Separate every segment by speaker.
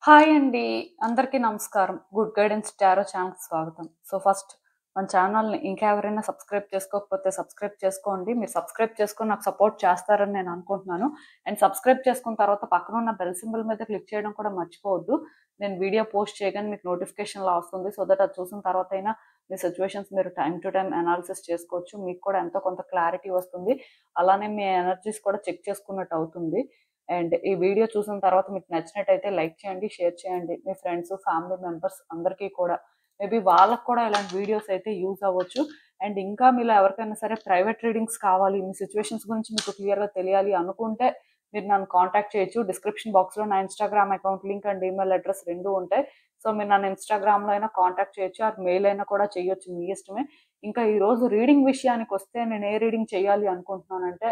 Speaker 1: Hi అండి. అందరికీ నమస్కారం. గుడ్ గైడెన్స్ టారో ఛానల్‌కి స్వాగతం. ఫస్ట్ మన ఛానల్‌ని ఇంకా ఎవరైనా సబ్స్క్రైబ్ చేసుకోకపోతే సబ్స్క్రైబ్ చేసుకోండి. మీరు సబ్స్క్రైబ్ చేసుకొని నాకు సపోర్ట్ చేస్తారని నేను అనుకుంటున్నాను. అండ్ సబ్స్క్రైబ్ చేసుకున్న తర్వాత పక్కన ఉన్న బెల్ సింబల్ మీద క్లిక్ చేయడం కూడా మర్చిపోవద్దు. నేను వీడియో పోస్ట్ చేయగానే మీకు నోటిఫికేషన్‌లా వస్తుంది. సో దట్ అది చూసిన తర్వాత అయినా మీ సిట్యుయేషన్స్ మీరు టైమ్ టు టైమ్ అనాలిసిస్ చేసుకోవచ్చు. మీకు కూడా ఎంతో కొంత క్లారిటీ వస్తుంది. అలానే మీ ఎనర్జీస్ కూడా చెక్ చేసుకున్నట్టు అవుతుంది. అండ్ ఈ వీడియో చూసిన తర్వాత మీకు నచ్చినట్టయితే లైక్ చేయండి, షేర్ చేయండి. మీ ఫ్రెండ్స్, ఫ్యామిలీ మెంబర్స్ అందరికీ కూడా మేబీ వాళ్ళకి కూడా ఇలాంటి వీడియోస్ అయితే యూజ్ అవ్వచ్చు. అండ్ ఇంకా మీలో ఎవరికైనా సరే ప్రైవేట్ రీడింగ్స్ కావాలి, మీ సిచ్యువేషన్స్ గురించి మీకు క్లియర్గా తెలియాలి అనుకుంటే మీరు నన్ను కాంటాక్ట్ చేయొచ్చు. డిస్క్రిప్షన్ బాక్స్లో నా Instagram account link and email address రెండు ఉంటాయి. సో మీరు నన్ను ఇన్స్టాగ్రామ్లో అయినా కాంటాక్ట్ చేయొచ్చు, ఆ మెయిల్ అయినా కూడా చేయొచ్చు, మీ ఇష్టమే. ఇంకా ఈరోజు రీడింగ్ విషయానికి వస్తే నేను ఏ రీడింగ్ చేయాలి అనుకుంటున్నానంటే,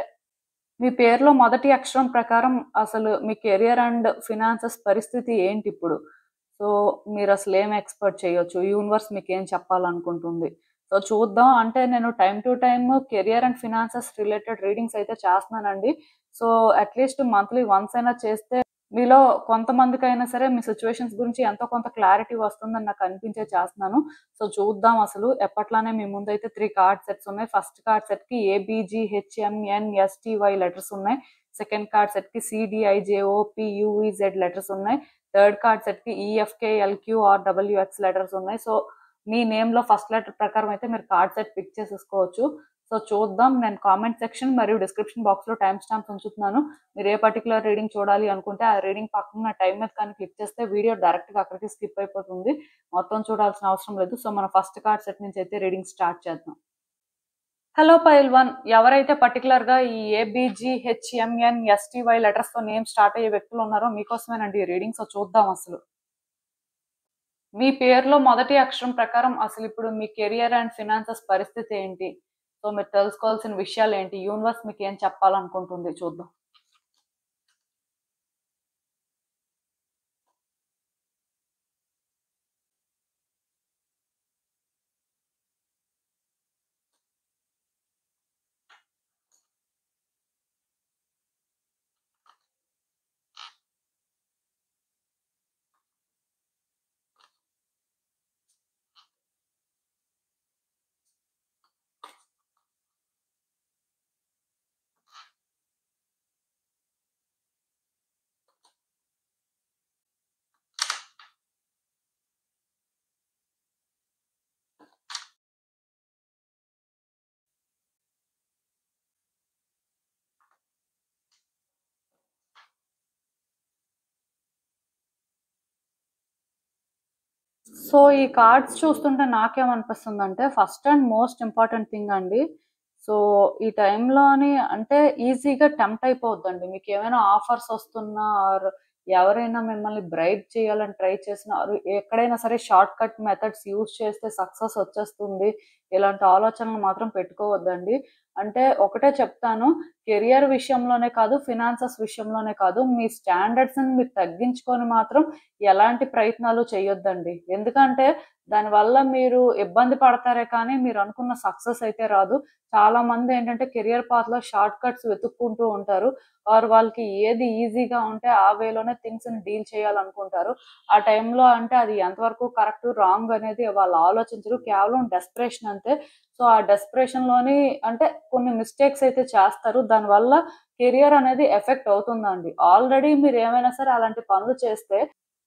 Speaker 1: మీ పేరులో మొదటి అక్షరం ప్రకారం అసలు మీ కెరియర్ అండ్ ఫినాన్సెస్ పరిస్థితి ఏంటి ఇప్పుడు? సో, మీరసలు ఏం ఎక్స్‌పెక్ట్ చేయొచ్చు? యూనివర్స్ మీకేం చెప్పాలనుకుంటుంది? సో, చూద్దాం. అంటే నేను time to time career and finances related readings అయితే చేస్తున్నానండి. సో, అట్‌లీస్ట్ మంత్లీ వన్స్ అయినా చేస్తే మీలో కొంతమందికైనా సరే మీ సిట్యుయేషన్స్ గురించి ఎంతో కొంత క్లారిటీ వస్తుందని నాకు అనిపించే చేస్తున్నాను. సో, చూద్దాం అసలు. ఎప్పట్లానే మీ ముందైతే 3 కార్డ్ సెట్స్ ఉన్నాయి. ఫస్ట్ కార్డ్ సెట్‌కి ఏబీజీహెచ్ఎంఎన్ఎస్టీవై లెటర్స్ ఉన్నాయి. సెకండ్ కార్డ్ సెట్‌కి సిడిఐజేఓపీయూఈజెడ్ లెటర్స్ ఉన్నాయి. థర్డ్ కార్డ్ సెట్‌కి ఈఎఫ్కేఎల్క్యూఆర్‌డబ్ల్యూఎక్స్ లెటర్స్ ఉన్నాయి. సో, మీ నేమ్‌లో ఫస్ట్ లెటర్ ప్రకారం అయితే మీరు కార్డ్ సెట్ పిక్ చేసేసుకోవచ్చు. సో, చూద్దాం. నేను కామెంట్ సెక్షన్ మరియు డిస్క్రిప్షన్ బాక్స్‌లో టైమ్ స్టాంప్స్ ఉంచుతున్నాను. మీరు ఏ పర్టిక్యులర్ రీడింగ్ చూడాలి అనుకుంటే ఆ రీడింగ్ పక్కన టైం మీద కానీ క్లిక్ చేస్తే వీడియో డైరెక్ట్‌గా అక్కడికి స్కిప్ అయిపోతుంది. మొత్తం చూడాల్సిన అవసరం లేదు. సో, మన ఫస్ట్ కార్డ్ సెట్ నుంచి అయితే రీడింగ్ స్టార్ట్ చేద్దాం. హలో పైల్వాన్. ఎవరైతే పర్టిక్యులర్‌గా ఈ ఏబీజీహెచ్ఎంఎన్ఎస్టీవై లెటర్స్‌తో నేమ్ స్టార్ట్ అయ్యే వ్యక్తులు ఉన్నారో మీకోసమేనండి ఈ రీడింగ్. సో, చూద్దాం అసలు. మీ పేరులో మొదటి అక్షరం ప్రకారం అసలిప్పుడు మీ కెరియర్ అండ్ ఫినాన్సెస్ పరిస్థితి ఏంటి? సో, మీరు తెలుసుకోవాల్సిన విషయాలేంటి? యూనివర్స్ మీకేం చెప్పాలనుకుంటుంది చూద్దాం. సో, ఈ కార్డ్స్ చూస్తుంటే నాకేమనిపిస్తుందంటే, first and most important thing అండి. సో, ఈ టైంలోని అంటే ఈజీగా టెంప్ట్ అయిపోవద్దండి. మీకేమైనా ఆఫర్స్ వస్తున్నా ఆర్ ఎవరైనా మిమ్మల్ని బ్రైబ్ చేయాలని ట్రై చేసినా ఆర్ ఎక్కడైనా సరే షార్ట్ కట్ మెథడ్స్ యూజ్ చేస్తే సక్సెస్ వచ్చేస్తుంది. ఇలాంటి ఆలోచనలు మాత్రం పెట్టుకోవద్దండి. అంటే ఒకటే చెప్తాను. కెరియర్ విషయంలోనే కాదు, ఫినాన్సెస్ విషయంలోనే కాదు, మీ స్టాండర్డ్స్‌ని మీరు తగ్గించుకొని మాత్రం ఎలాంటి ప్రయత్నాలు చేయొద్దండి. ఎందుకంటే దానివల్ల మీరు ఇబ్బంది పడతారే కానీ మీరు అనుకున్న సక్సెస్ అయితే రాదు. చాలామంది ఏంటంటే కెరియర్ పాత్‌లో షార్ట్ కట్స్ వెతుక్కుంటూ ఉంటారు. ఆర్ వాళ్ళకి ఏది ఈజీగా ఉంటే ఆ వేలోనే థింగ్స్‌ని డీల్ చేయాలనుకుంటారు. ఆ టైంలో అంటే అది ఎంతవరకు కరెక్ట్, రాంగ్ అనేది వాళ్ళు ఆలోచించరు. కేవలం డెస్పరేషన్ అంతే. సో, ఆ డెస్పరేషన్‌లోని అంటే కొన్ని మిస్టేక్స్ అయితే చేస్తారు. దానివల్ల కెరియర్ అనేది ఎఫెక్ట్ అవుతుందండి. ఆల్రెడీ మీరేమైనా సరే అలాంటి పనులు చేస్తే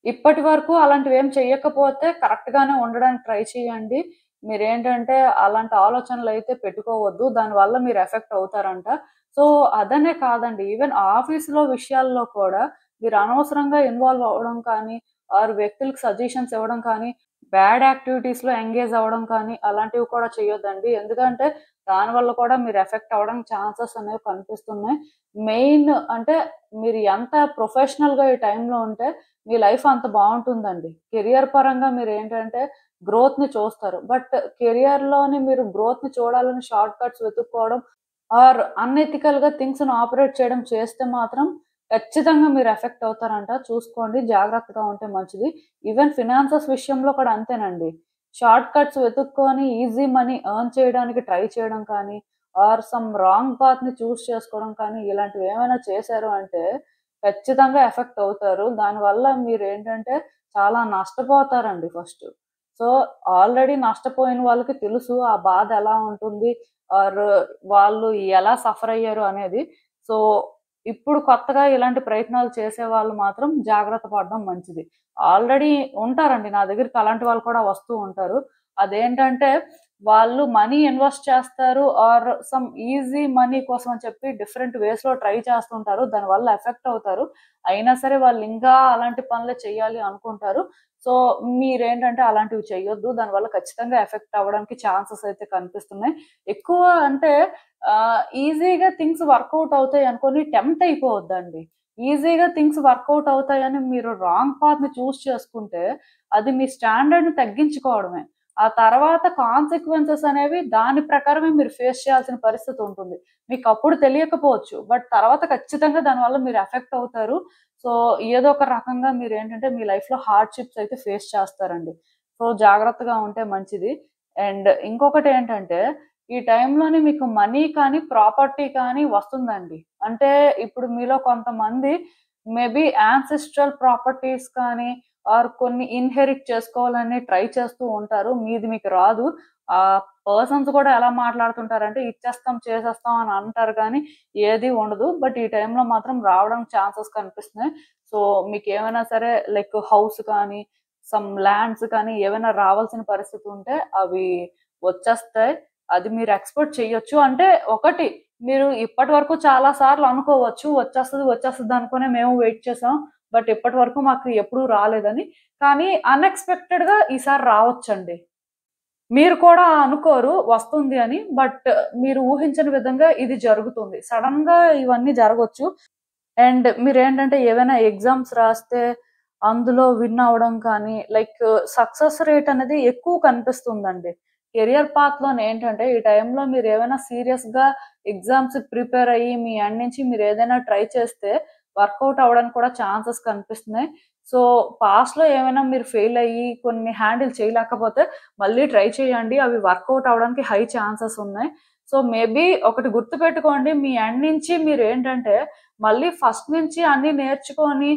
Speaker 1: ఇప్పటి వరకు అలాంటివేం చెయ్యకపోతే కరెక్ట్‌గానే ఉండడానికి ట్రై చేయండి. మీరేంటంటే అలాంటి ఆలోచనలైతే పెట్టుకోవద్దు. దానివల్ల మీరు ఎఫెక్ట్ అవుతారంట. సో, అదనే కాదండి. ఈవెన్ ఆఫీస్‌లో విషయాల్లో కూడా మీరు అనవసరంగా ఇన్వాల్వ్ అవ్వడం కానీ, ఆర్ వ్యక్తులకు సజెషన్స్ ఇవ్వడం కానీ, బ్యాడ్ యాక్టివిటీస్‌లో ఎంగేజ్ అవ్వడం కానీ అలాంటివి కూడా చేయొద్దండి. ఎందుకంటే దానివల్ల కూడా మీరు ఎఫెక్ట్ అవ్వడానికి ఛాన్సెస్ అనేవి కనిపిస్తున్నాయి. మెయిన్ అంటే మీరు ఎంత ప్రొఫెషనల్‌గా ఈ టైంలో ఉంటే మీ లైఫ్ అంత బావుంటుందండి. కెరియర్ పరంగా మీరేంటంటే గ్రోత్‌ని చూస్తారు. బట్ కెరియర్‌లోని మీరు గ్రోత్‌ని చూడాలని షార్ట్ కట్స్ వెతుక్కోవడం ఆర్ అన్‌ఎథికల్‌గా థింగ్స్‌ని ఆపరేట్ చేయడం చేస్తే మాత్రం ఖచ్చితంగా మీరు ఎఫెక్ట్ అవుతారంట. చూసుకోండి. జాగ్రత్తగా ఉంటే మంచిది. ఈవెన్ ఫినాన్సెస్ విషయంలో కూడా అంతేనండి. షార్ట్ కట్స్ వెతుక్కొని ఈజీ మనీ ఎర్న్ చేయడానికి ట్రై చేయడం కానీ, ఆర్ సమ్ రాంగ్ పాత్‌ని చూజ్ చేసుకోవడం కానీ ఇలాంటివేమైనా చేశారు అంటే ఖచ్చితంగా ఎఫెక్ట్ అవుతారు. దానివల్ల మీరేంటంటే చాలా నష్టపోతారండి ఫస్ట్. సో, ఆల్రెడీ నష్టపోయిన వాళ్ళకి తెలుసు ఆ బాధ ఎలా ఉంటుంది. ఆర్ వాళ్ళు ఎలా సఫర్ అయ్యారు అనేది. సో, ఇప్పుడు కొత్తగా ఇలాంటి ప్రయత్నాలు చేసేవాళ్ళు మాత్రం జాగ్రత్త పడడం మంచిది. ఆల్రెడీ ఉంటారండి నా దగ్గరికి అలాంటి వాళ్ళు కూడా వస్తూ ఉంటారు. అదేంటంటే వాళ్ళు మనీ ఇన్వెస్ట్ చేస్తారు ఆర్ సమ్ ఈజీ మనీ కోసం అని చెప్పి డిఫరెంట్ వేస్‌లో ట్రై చేస్తుంటారు. దానివల్ల ఎఫెక్ట్ అవుతారు. అయినా సరే వాళ్ళు ఇంకా అలాంటి పనులే చేయాలి అనుకుంటారు. సో, మీరేంటంటే అలాంటివి చేయొద్దు. దానివల్ల ఖచ్చితంగా ఎఫెక్ట్ అవ్వడానికి ఛాన్సెస్ అయితే కనిపిస్తున్నాయి. ఎక్కువ అంటే ఈజీగా థింగ్స్ వర్కౌట్ అవుతాయి అనుకోని టెంప్ట్ అయిపోవద్దండి. ఈజీగా థింగ్స్ వర్కౌట్ అవుతాయని మీరు రాంగ్ పాత్‌ని చూజ్ చేసుకుంటే అది మీ స్టాండర్డ్‌ని తగ్గించుకోవడమే. ఆ తర్వాత కాన్సిక్వెన్సెస్ అనేవి దాని ప్రకారమే మీరు ఫేస్ చేయాల్సిన పరిస్థితి ఉంటుంది. మీకప్పుడు తెలియకపోవచ్చు. బట్ తర్వాత ఖచ్చితంగా దానివల్ల మీరు ఎఫెక్ట్ అవుతారు. సో, ఏదో ఒక రకంగా మీరేంటంటే మీ లైఫ్‌లో హార్డ్‌షిప్స్ అయితే ఫేస్ చేస్తారండి. సో, జాగ్రత్తగా ఉంటే మంచిది. అండ్ ఇంకొకటేంటంటే ఈ టైంలోనే మీకు మనీ కానీ, ప్రాపర్టీ కానీ వస్తుందండి. అంటే ఇప్పుడు మీలో కొంతమంది మేబీ యాన్సెస్ట్రల్ ప్రాపర్టీస్ కానీ ఆర్ కొన్ని ఇన్‌హెరిట్ చేసుకోవాలని ట్రై చేస్తూ ఉంటారు. మీది మీకు రాదు. పర్సన్స్ కూడా ఎలా మాట్లాడుతుంటారంటే ఇచ్చేస్తాం, చేసేస్తాం అని అంటారు కానీ ఏది ఉండదు. బట్ ఈ టైంలో మాత్రం రావడానికి ఛాన్సెస్ కనిపిస్తున్నాయి. సో, మీకేమైనా సరే లైక్ హౌస్ కానీ, సమ్ ల్యాండ్స్ కానీ ఏవైనా రావాల్సిన పరిస్థితి ఉంటే అవి వచ్చేస్తాయి. అది మీరు ఎక్స్‌పెక్ట్ చేయొచ్చు. అంటే ఒకటి మీరు ఇప్పటి వరకు చాలా సార్లు అనుకోవచ్చు. వచ్చేస్తది, వచ్చేస్తది అనుకునే మేము వెయిట్ చేసాం. బట్ ఇప్పటి వరకు మాకు ఎప్పుడూ రాలేదని. కానీ అన్‌ఎక్స్‌పెక్టెడ్‌గా ఈసారి రావచ్చండి. మీరు కూడా అనుకోరు వస్తుంది అని. బట్ మీరు ఊహించని విధంగా ఇది జరుగుతుంది. సడెన్‌గా ఇవన్నీ జరగొచ్చు. అండ్ మీరేంటంటే ఏవైనా ఎగ్జామ్స్ రాస్తే అందులో విన్ అవ్వడం కానీ, లైక్ సక్సెస్ రేట్ అనేది ఎక్కువ కనిపిస్తుందండి. కెరియర్ పాత్‌లోనేంటంటే ఈ టైంలో మీరేమైనా సీరియస్‌గా ఎగ్జామ్స్‌కి ప్రిపేర్ అయ్యి మీ ఎండ్ నుంచి మీరేదైనా ట్రై చేస్తే వర్కౌట్ అవ్వడానికి కూడా ఛాన్సెస్ కనిపిస్తున్నాయి. సో, పాస్ట్‌లో ఏమైనా మీరు ఫెయిల్ అయ్యి కొన్ని హ్యాండిల్ చేయలేకపోతే మళ్ళీ ట్రై చేయండి. అవి వర్కౌట్ అవ్వడానికి హై ఛాన్సెస్ ఉన్నాయి. సో, మేబీ ఒకటి గుర్తుపెట్టుకోండి మీ ఎండ్ నుంచి మీరేంటంటే మళ్ళీ ఫస్ట్ నుంచి అన్నీ నేర్చుకొని,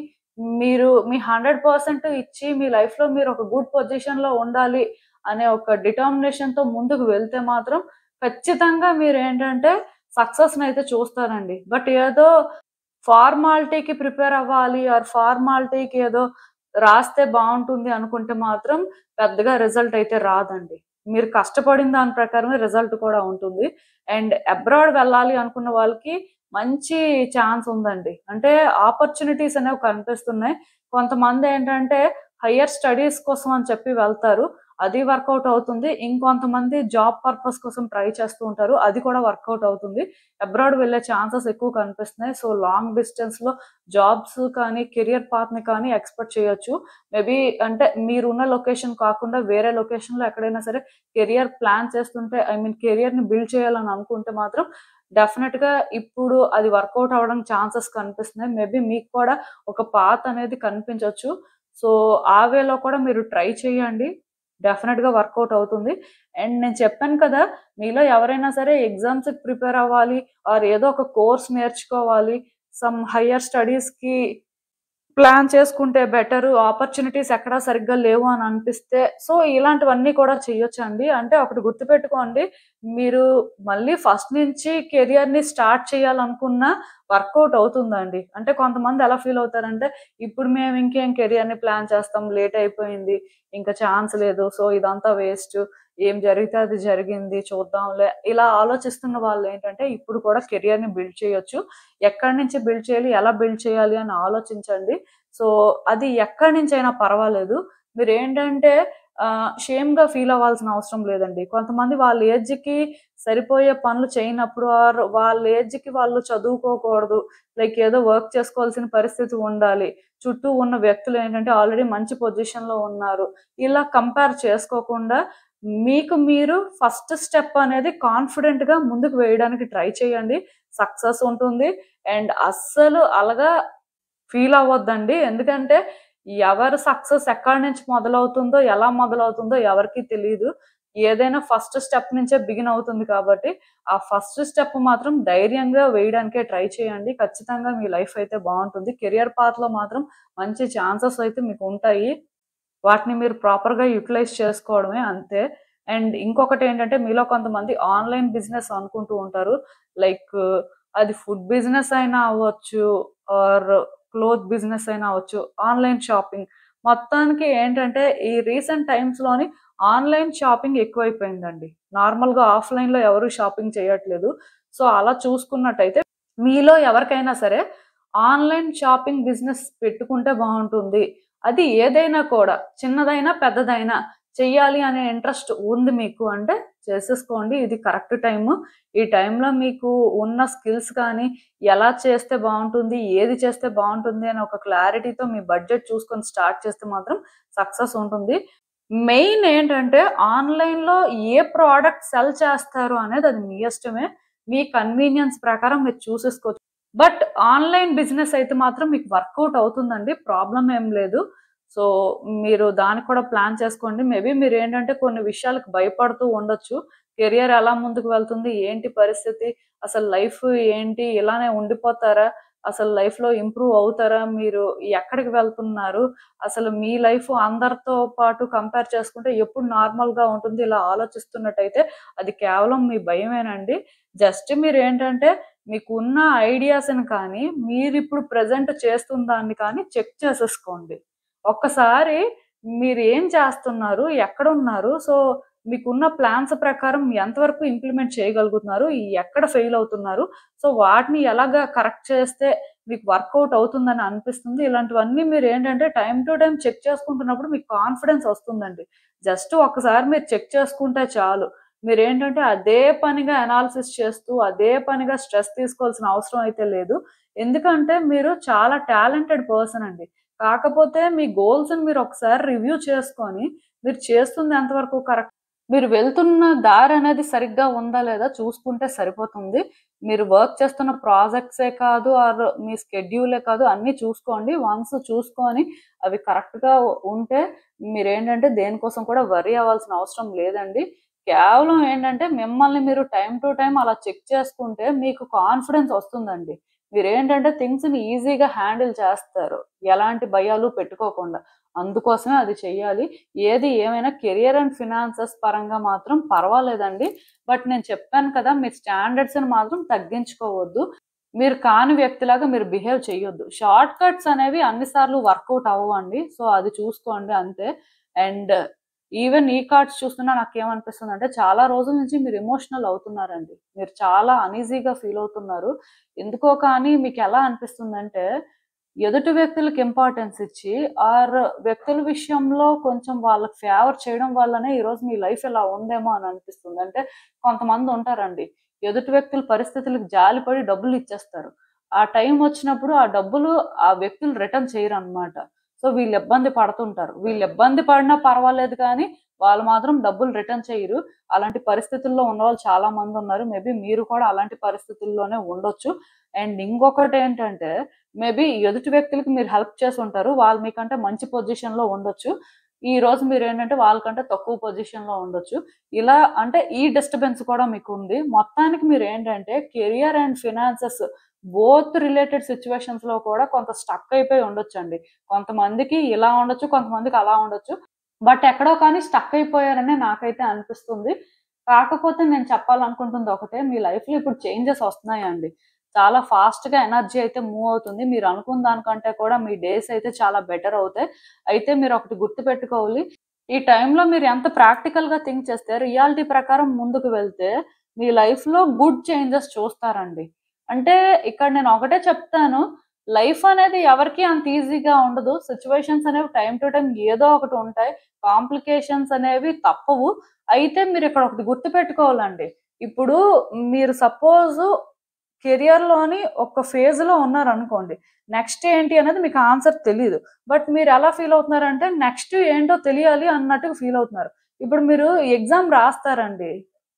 Speaker 1: మీరు మీ 100% ఇచ్చి, మీ లైఫ్‌లో మీరు ఒక గుడ్ పొజిషన్‌లో ఉండాలి అనే ఒక డిటర్మినేషన్‌తో ముందుకు వెళ్తే మాత్రం, ఖచ్చితంగా మీరేంటంటే సక్సెస్‌నైతే చూస్తారండి. బట్ ఏదో ఫార్మాలిటీకి ప్రిపేర్ అవ్వాలి ఆర్ ఫార్మాలిటీకి ఏదో రాస్తే బావుంటుంది అనుకుంటే మాత్రం పెద్దగా రిజల్ట్ అయితే రాదండి. మీరు కష్టపడిన దాని ప్రకారమే రిజల్ట్ కూడా ఉంటుంది. అండ్ అబ్రాడ్ వెళ్ళాలి అనుకున్న వాళ్ళకి మంచి ఛాన్స్ ఉందండి. అంటే ఆపర్చునిటీస్ అనేవి కనిపిస్తున్నాయి. కొంతమందేంటంటే హైయర్ స్టడీస్ కోసం అని చెప్పి వెళ్తారు. అది వర్కౌట్ అవుతుంది. ఇంకొంతమంది జాబ్ పర్పస్ కోసం ట్రై చేస్తూ ఉంటారు. అది కూడా వర్కౌట్ అవుతుంది. అబ్రాడ్ వెళ్ళే ఛాన్సెస్ ఎక్కువ కనిపిస్తున్నాయి. సో, లాంగ్ డిస్టెన్స్‌లో జాబ్స్ కానీ, కెరియర్ పాత్‌ని కానీ ఎక్స్‌పెక్ట్ చేయొచ్చు. మేబీ అంటే మీరున్న లొకేషన్ కాకుండా వేరే లొకేషన్‌లో ఎక్కడైనా సరే కెరియర్ ప్లాన్ చేస్తుంటే ఐ మీన్ కెరియర్‌ని బిల్డ్ చేయాలని అనుకుంటే మాత్రం డెఫినిట్‌గా ఇప్పుడు అది వర్కౌట్ అవ్వడానికి ఛాన్సెస్ కనిపిస్తున్నాయి. మేబీ మీకు కూడా ఒక పాత్ అనేది కనిపించొచ్చు. సో, ఆ వేలో కూడా మీరు ట్రై చేయండి. డెఫినిట్‌గా వర్కౌట్ అవుతుంది. అండ్ నేను చెప్పాను కదా! మీలో ఎవరైనా సరే ఎగ్జామ్స్‌కి ప్రిపేర్ అవ్వాలి ఆర్ ఏదో ఒక కోర్స్ నేర్చుకోవాలి. సమ్ హైయర్ స్టడీస్‌కి ప్లాన్ చేసుకుంటే బెటరు. ఆపర్చునిటీస్ ఎక్కడా సరిగ్గా లేవు అని అనిపిస్తే సో, ఇలాంటివన్నీ కూడా చెయ్యొచ్చండి. అంటే ఒకటి గుర్తుపెట్టుకోండి. మీరు మళ్ళీ ఫస్ట్ నుంచి కెరియర్‌ని స్టార్ట్ చేయాలనుకున్నా వర్కౌట్ అవుతుందండి. అంటే కొంతమంది ఎలా ఫీల్ అవుతారంటే, ఇప్పుడు మేము ఇంకేం కెరియర్‌ని ప్లాన్ చేస్తాం. లేట్ అయిపోయింది. ఇంక ఛాన్స్ లేదు. సో, ఇదంతా వేస్టు. ఏం జరిగితే అది జరిగింది. చూద్దాంలే. ఇలా ఆలోచిస్తున్న వాళ్ళేంటంటే, ఇప్పుడు కూడా కెరియర్‌ని బిల్డ్ చేయొచ్చు. ఎక్కడి నుంచి బిల్డ్ చేయాలి? ఎలా బిల్డ్ చేయాలి? అని ఆలోచించండి. సో, అది ఎక్కడి నుంచైనా పర్వాలేదు. మీరేంటంటే షేమ్‌గా ఫీల్ అవ్వాల్సిన అవసరం లేదండి. కొంతమంది వాళ్ళ ఏజ్‌కి సరిపోయే పనులు చేయనప్పుడు ఆర్ వాళ్ళ ఏజ్‌కి వాళ్ళు చదువుకోకూడదు. లైక్ ఏదో వర్క్ చేసుకోవాల్సిన పరిస్థితి ఉండాలి. చుట్టూ ఉన్న వ్యక్తులేంటంటే ఆల్రెడీ మంచి పొజిషన్‌లో ఉన్నారు. ఇలా కంపేర్ చేసుకోకుండా మీకు మీరు ఫస్ట్ స్టెప్ అనేది కాన్ఫిడెంట్‌గా ముందుకు వేయడానికి ట్రై చేయండి. సక్సెస్ ఉంటుంది. అండ్ అస్సలు అలగా ఫీల్ అవ్వద్దండి. ఎందుకంటే ఎవరి సక్సెస్ ఎక్కడి నుంచి మొదలవుతుందో, ఎలా మొదలవుతుందో ఎవరికీ తెలీదు. ఏదైనా ఫస్ట్ స్టెప్ నుంచే బిగిన్ అవుతుంది కాబట్టి ఆ ఫస్ట్ స్టెప్ మాత్రం ధైర్యంగా వేయడానికే ట్రై చేయండి. ఖచ్చితంగా మీ లైఫ్ అయితే బాగుంటుంది. కెరియర్ పాత్లో మాత్రం మంచి ఛాన్సెస్ అయితే మీకు ఉంటాయి. వాటిని మీరు ప్రాపర్గా యూటిలైజ్ చేసుకోవడమే అంతే. అండ్ ఇంకొకటి ఏంటంటే మీలో కొంతమంది ఆన్లైన్ బిజినెస్ అనుకుంటూ ఉంటారు. లైక్ అది ఫుడ్ బిజినెస్ అయినా అవ్వచ్చు, ఆర్ క్లోత్ బిజినెస్ అయినా అవ్వచ్చు, ఆన్లైన్ షాపింగ్. మొత్తానికి ఏంటంటే ఈ రీసెంట్ టైమ్స్లోని ఆన్లైన్ షాపింగ్ ఎక్కువైపోయిందండి. నార్మల్గా ఆఫ్లైన్లో ఎవరు షాపింగ్ చేయట్లేదు. సో అలా చూసుకున్నట్టయితే మీలో ఎవరికైనా సరే ఆన్లైన్ షాపింగ్ బిజినెస్ పెట్టుకుంటే బాగుంటుంది. అది ఏదైనా కూడా చిన్నదైనా పెద్దదైనా చెయ్యాలి అనే ఇంట్రెస్ట్ ఉంది మీకు అంటే చేసేసుకోండి. ఇది కరెక్ట్ టైము. ఈ టైంలో మీకు ఉన్న స్కిల్స్ కానీ ఎలా చేస్తే బాగుంటుంది, ఏది చేస్తే బాగుంటుంది అని ఒక క్లారిటీతో మీ బడ్జెట్ చూసుకొని స్టార్ట్ చేస్తే మాత్రం సక్సెస్ ఉంటుంది. మెయిన్ ఏంటంటే ఆన్లైన్లో ఏ ప్రోడక్ట్ సెల్ చేస్తారు అనేది అది మీ ఇష్టమే. మీ కన్వీనియన్స్ ప్రకారం మీరు చూసేసుకోవచ్చు. బట్ ఆన్లైన్ బిజినెస్ అయితే మాత్రం మీకు వర్కౌట్ అవుతుందండి. ప్రాబ్లం ఏం లేదు. సో మీరు దానికి కూడా ప్లాన్ చేసుకోండి. మేబీ మీరు ఏంటంటే కొన్ని విషయాలకు భయపడుతూ ఉండొచ్చు. కెరియర్ ఎలా ముందుకు వెళ్తుంది, ఏంటి పరిస్థితి, అసలు లైఫ్ ఏంటి, ఇలానే ఉండిపోతారా, అసలు లైఫ్లో ఇంప్రూవ్ అవుతారా, మీరు ఎక్కడికి వెళ్తున్నారు, అసలు మీ లైఫ్ అందరితో పాటు కంపేర్ చేసుకుంటే ఎప్పుడు నార్మల్గా ఉంటుంది, ఇలా ఆలోచిస్తున్నట్టయితే అది కేవలం మీ భయమేనండి. జస్ట్ మీరు ఏంటంటే మీకున్న ఐడియాస్ని కానీ మీరు ఇప్పుడు ప్రజెంట్ చేస్తున్న దాన్ని కానీ చెక్ చేసేసుకోండి. ఒక్కసారి మీరు ఏం చేస్తున్నారు, ఎక్కడున్నారు, సో మీకున్న ప్లాన్స్ ప్రకారం ఎంతవరకు ఇంప్లిమెంట్ చేయగలుగుతున్నారు, ఎక్కడ ఫెయిల్ అవుతున్నారు, సో వాటిని ఎలాగా కరెక్ట్ చేస్తే మీకు వర్కౌట్ అవుతుందని అనిపిస్తుంది. ఇలాంటివన్నీ మీరు ఏంటంటే టైం టు టైం చెక్ చేసుకుంటున్నప్పుడు మీకు కాన్ఫిడెన్స్ వస్తుందండి. జస్ట్ ఒకసారి మీరు చెక్ చేసుకుంటే చాలు. మీరేంటంటే అదే పనిగా అనాలిసిస్ చేస్తూ అదే పనిగా స్ట్రెస్ తీసుకోవాల్సిన అవసరం అయితే లేదు. ఎందుకంటే మీరు చాలా టాలెంటెడ్ పర్సన్ అండి. కాకపోతే మీ గోల్స్ని మీరు ఒకసారి రివ్యూ చేసుకొని మీరు చేస్తుంది ఎంతవరకు కరెక్ట్, మీరు వెళ్తున్న దారి అనేది సరిగ్గా ఉందా లేదా చూసుకుంటే సరిపోతుంది. మీరు వర్క్ చేస్తున్న ప్రాజెక్ట్సే కాదు, ఆర్ మీ స్కెడ్యూలే కాదు, అన్నీ చూసుకోండి. వన్స్ చూసుకొని అవి కరెక్ట్గా ఉంటే మీరేంటంటే దేనికోసం కూడా వరీ అవ్వాల్సిన అవసరం లేదండి. కేవలం ఏంటంటే మిమ్మల్ని మీరు టైం టు టైం అలా చెక్ చేసుకుంటే మీకు కాన్ఫిడెన్స్ వస్తుందండి. మీరేంటంటే థింగ్స్ని ఈజీగా హ్యాండిల్ చేస్తారు, ఎలాంటి భయాలు పెట్టుకోకుండా. అందుకోసమే అది చెయ్యాలి. ఏది ఏమైనా కెరియర్ అండ్ ఫినాన్సెస్ పరంగా మాత్రం పర్వాలేదండి. బట్ నేను చెప్పాను కదా, మీ స్టాండర్డ్స్ని మాత్రం తగ్గించుకోవద్దు. మీరు కాని వ్యక్తిలాగా మీరు బిహేవ్ చేయొద్దు. షార్ట్ కట్స్ అనేవి అన్నిసార్లు వర్కౌట్ అవ్వండి. సో అది చూసుకోండి అంతే. అండ్ ఈవెన్ ఈ కార్డ్స్ చూస్తున్నా నాకేమనిపిస్తుంది అంటే చాలా రోజుల నుంచి మీరు ఎమోషనల్ అవుతున్నారండి. మీరు చాలా అనీజీగా ఫీల్ అవుతున్నారు. ఎందుకో కానీ మీకు ఎలా అనిపిస్తుందంటే ఎదుటి వ్యక్తులకు ఇంపార్టెన్స్ ఇచ్చి ఆర్ వ్యక్తుల విషయంలో కొంచెం వాళ్ళకి ఫేవర్ చేయడం వల్లనే ఈరోజు మీ లైఫ్ ఇలా ఉందేమో అని అనిపిస్తుంది. అంటే కొంతమంది ఉంటారండి, ఎదుటి వ్యక్తుల పరిస్థితులకు జాలిపడి డబ్బులు ఇచ్చేస్తారు. ఆ టైం వచ్చినప్పుడు ఆ డబ్బులు ఆ వ్యక్తులు రిటర్న్ చేయరు అనమాట. సో వీళ్ళు ఇబ్బంది పడుతుంటారు. వీళ్ళు ఇబ్బంది పడినా పర్వాలేదు కానీ వాళ్ళు మాత్రం డబ్బులు రిటర్న్ చేయరు. అలాంటి పరిస్థితుల్లో ఉన్నవాళ్ళు చాలా మంది ఉన్నారు. మేబీ మీరు కూడా అలాంటి పరిస్థితుల్లోనే ఉండొచ్చు. అండ్ ఇంకొకటి ఏంటంటే మేబీ ఎదుటి వ్యక్తులకి మీరు హెల్ప్ చేసి ఉంటారు. వాళ్ళు మీకంటే మంచి పొజిషన్లో ఉండొచ్చు. ఈ రోజు మీరు ఏంటంటే వాళ్ళకంటే తక్కువ పొజిషన్లో ఉండొచ్చు. ఇలా అంటే ఈ డిస్టర్బెన్స్ కూడా మీకు ఉంది. మొత్తానికి మీరు ఏంటంటే career and finances both related సిచ్యువేషన్స్లో కూడా కొంత స్టక్ అయిపోయి ఉండొచ్చండి. కొంతమందికి ఇలా ఉండొచ్చు, కొంతమందికి అలా ఉండొచ్చు. బట్ ఎక్కడో కానీ స్టక్ అయిపోయారనే నాకైతే అనిపిస్తుంది. కాకపోతే నేను చెప్పాలనుకుంటుంది ఒకటే, మీ లైఫ్లో ఇప్పుడు చేంజెస్ వస్తున్నాయండి. చాలా ఫాస్ట్గా ఎనర్జీ అయితే మూవ్ అవుతుంది. మీరు అనుకున్న దానికంటే కూడా మీ డేస్ అయితే చాలా బెటర్ అవుతాయి. అయితే మీరు ఒకటి గుర్తుపెట్టుకోవాలి, ఈ టైంలో మీరు ఎంత ప్రాక్టికల్గా థింక్ చేస్తే రియాలిటీ ప్రకారం ముందుకు వెళ్తే మీ లైఫ్లో గుడ్ చేంజెస్ చూస్తారండి. అంటే ఇక్కడ నేను ఒకటే చెప్తాను, లైఫ్ అనేది ఎవరికి అంత ఈజీగా ఉండదు. సిచ్యువేషన్స్ అనేవి టైం టు టైం ఏదో ఒకటి ఉంటాయి. కాంప్లికేషన్స్ అనేవి తప్పవు. అయితే మీరు ఇక్కడ ఒకటి గుర్తుపెట్టుకోవాలండి, ఇప్పుడు మీరు సపోజ్ కెరియర్లోని ఒక ఫేజ్లో ఉన్నారనుకోండి, నెక్స్ట్ ఏంటి అనేది మీకు ఆన్సర్ తెలీదు. బట్ మీరు ఎలా ఫీల్ అవుతున్నారంటే నెక్స్ట్ ఏంటో తెలియాలి అన్నట్టుగా ఫీల్ అవుతున్నారు. ఇప్పుడు మీరు ఎగ్జామ్ రాస్తారండి